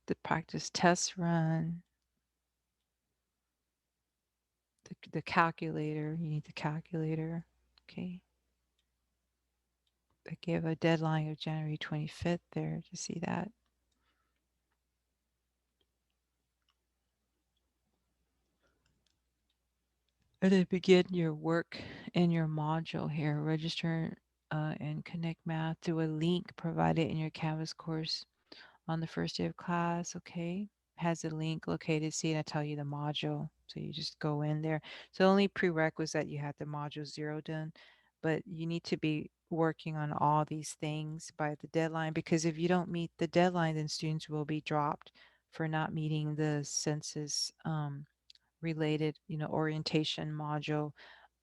the practice test run, the calculator, you need the calculator. Okay. I gave a deadline of January 25th there to see that. And then begin your work in your module here. Register and connect math through a link provided in your Canvas course on the first day of class. Okay. Has a link located. See, and I tell you the module. So you just go in there. So the only prerequisite that you have the module 0 done, but you need to be working on all these things by the deadline because if you don't meet the deadline, then students will be dropped for not meeting the census related, orientation module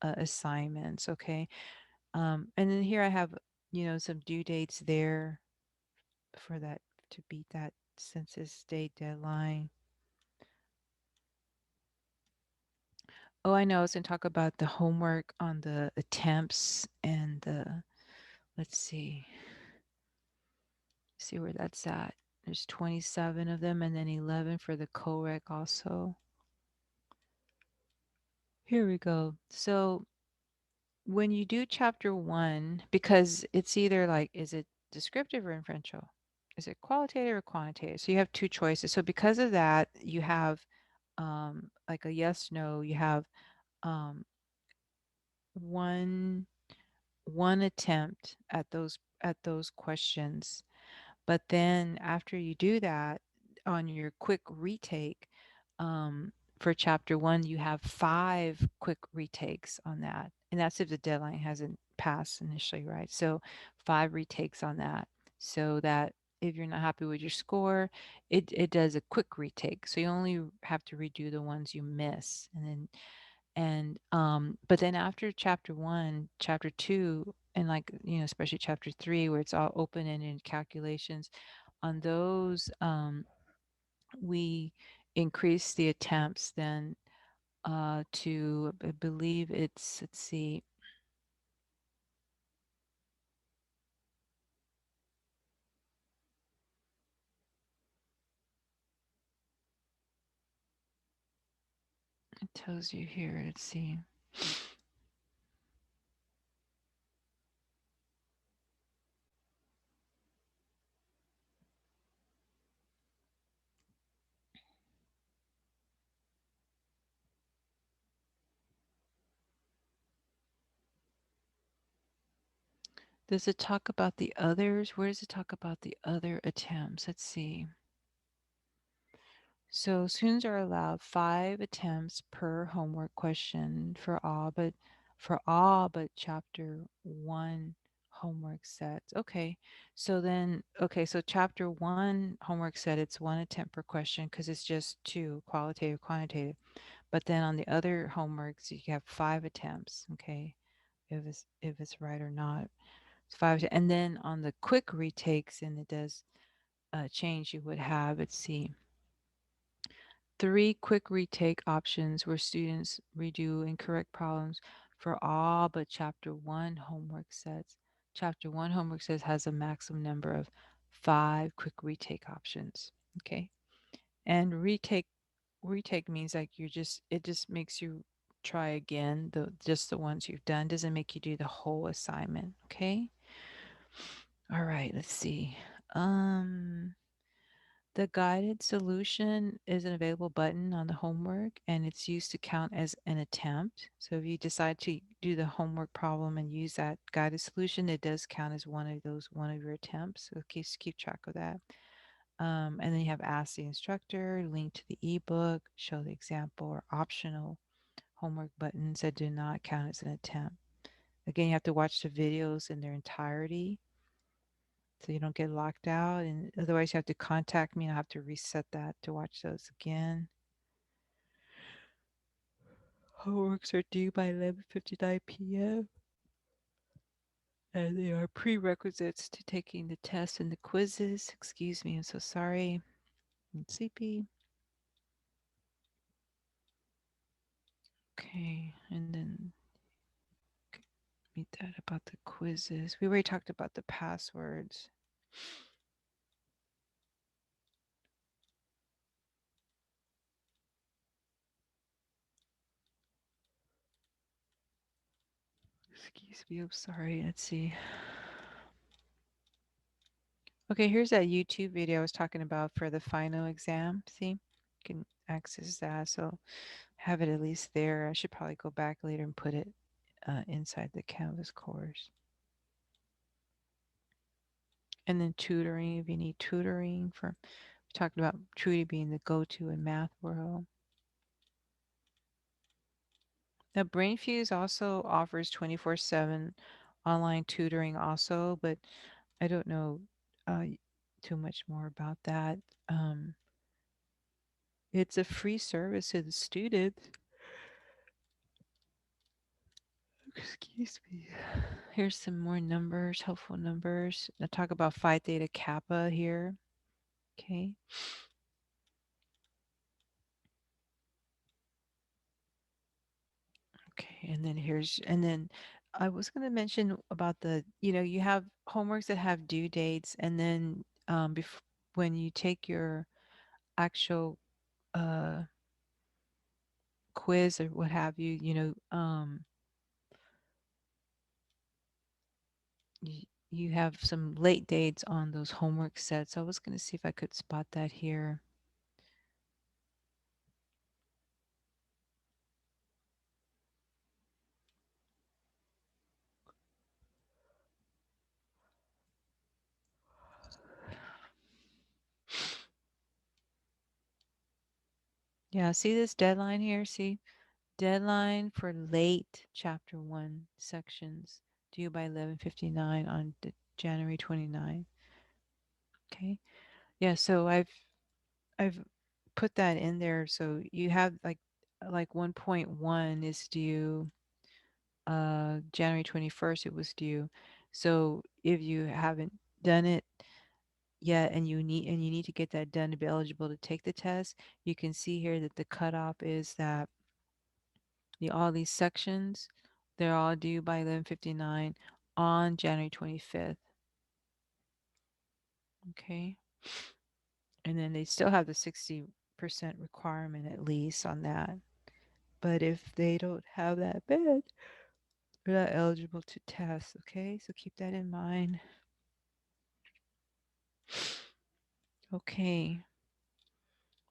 assignments. Okay. And then here I have, some due dates there for that to beat that census date deadline. Oh, I know. I was going to talk about the homework on the attempts and let's see where that's at. There's 27 of them and then 11 for the co-rec also. Here we go. So when you do chapter one, because it's either like, is it descriptive or inferential? Is it qualitative or quantitative? So you have two choices. So because of that, you have like a yes, no, you have um, one one attempt at those questions. But then after you do that on your quick retake, for chapter one, you have 5 quick retakes on that. And that's if the deadline hasn't passed initially, right? So 5 retakes on that. So that if you're not happy with your score, it does a quick retake. So you only have to redo the ones you miss. But then after chapter 1, chapter 2, and like, especially chapter 3 where it's all open-ended calculations, on those we increase the attempts then to, I believe it's, let's see, it tells you here, let's see. Does it talk about the others? Where does it talk about the other attempts? Let's see. So students are allowed 5 attempts per homework question for all but chapter 1 homework sets. Okay. So chapter 1 homework set, it's 1 attempt per question because it's just two, qualitative, quantitative. But then on the other homeworks, you have 5 attempts. Okay. If it's right or not. It's five. And then on the quick retakes, and it does change, you would have, let's see, 3 quick retake options where students redo incorrect problems for all but chapter 1 homework sets. Chapter 1 homework sets has a maximum number of 5 quick retake options. Okay. And retake means like it just makes you try again, just the ones you've done, doesn't make you do the whole assignment. Okay. All right, let's see. Um The guided solution is an available button on the homework, and it's used to count as an attempt. So if you decide to do the homework problem and use that guided solution, it does count as one of your attempts. So keep track of that. And then you have ask the instructor, link to the ebook, show the example, or optional homework buttons that do not count as an attempt. Again, you have to watch the videos in their entirety so you don't get locked out. And otherwise, you have to contact me and I have to reset that to watch those again. Homeworks are due by 11:59 p.m. and they are prerequisites to taking the tests and the quizzes. Excuse me, I'm so sorry. I'm sleepy. Okay, and then meet that about the quizzes. We already talked about the passwords. Excuse me, I'm sorry. Let's see. Okay, here's that YouTube video I was talking about for the final exam. See, you can access that. So have it at least there. I should probably go back later and put it inside the Canvas course. And then tutoring, if you need tutoring for, we talked about Trudy being the go-to in math world. Now, BrainFuse also offers 24/7 online tutoring also, but I don't know uh, too much more about that. Um, it's a free service to the students. Excuse me. Here's some more numbers, helpful numbers. I talk about phi theta kappa here. Okay. Okay. And then I was going to mention about you have homeworks that have due dates, and then when you take your actual uh, quiz or what have you, you have some late dates on those homework sets. I was going to see if I could spot that here. Yeah, see this deadline here? See? Deadline for late chapter 1 sections due by 11:59 on January 29th. Okay. Yeah, so I've put that in there. So you have like 1.1 is due January 21st it was due. So if you haven't done it yet and you need to get that done to be eligible to take the test, you can see here that the cutoff is that all these sections, they're all due by 11:59 on January 25th. Okay. And then they still have the 60% requirement at least on that. But if they don't have that bid, they're not eligible to test. Okay, so keep that in mind. Okay.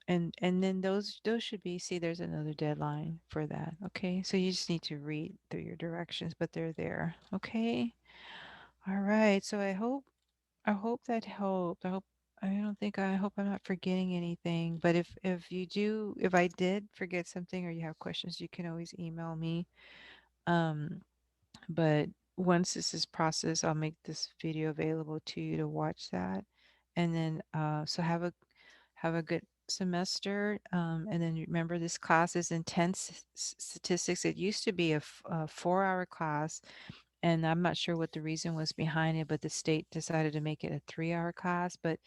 And then those should be, see, there's another deadline for that. Okay, so you just need to read through your directions, but they're there. Okay. All right. So I hope that helped. I hope I'm not forgetting anything. But if I did forget something or you have questions, you can always email me. Um, but once this is processed, I'll make this video available to you to watch that. And then so have a good semester. And then remember, this class is intense statistics. It used to be a 4-hour class, and I'm not sure what the reason was behind it, but the state decided to make it a 3-hour class. But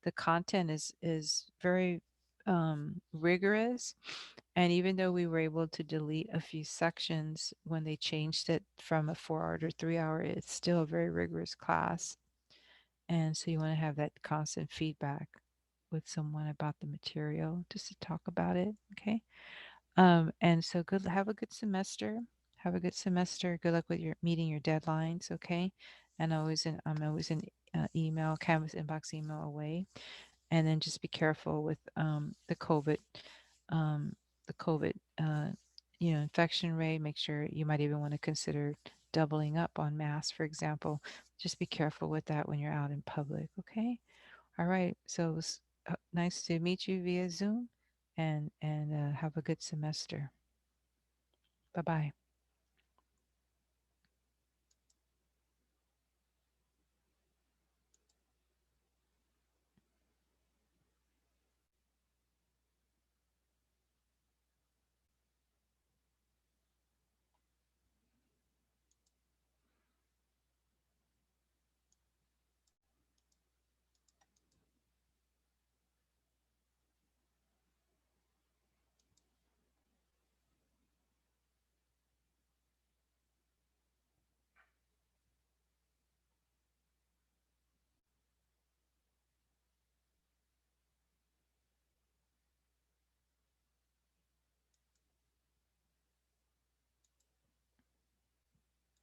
the content is very rigorous, and even though we were able to delete a few sections when they changed it from a 4-hour to 3-hour, it's still a very rigorous class. And so you want to have that constant feedback with someone about the material just to talk about it. Okay. And so have a good semester. Have a good semester. Good luck with your meeting your deadlines. Okay. And I'm always in email, Canvas inbox email away. And then just be careful with um, the COVID, infection rate. Make sure you might even want to consider doubling up on masks, for example. Just be careful with that when you're out in public. Okay. All right. So it was nice to meet you via Zoom, and have a good semester. Bye bye.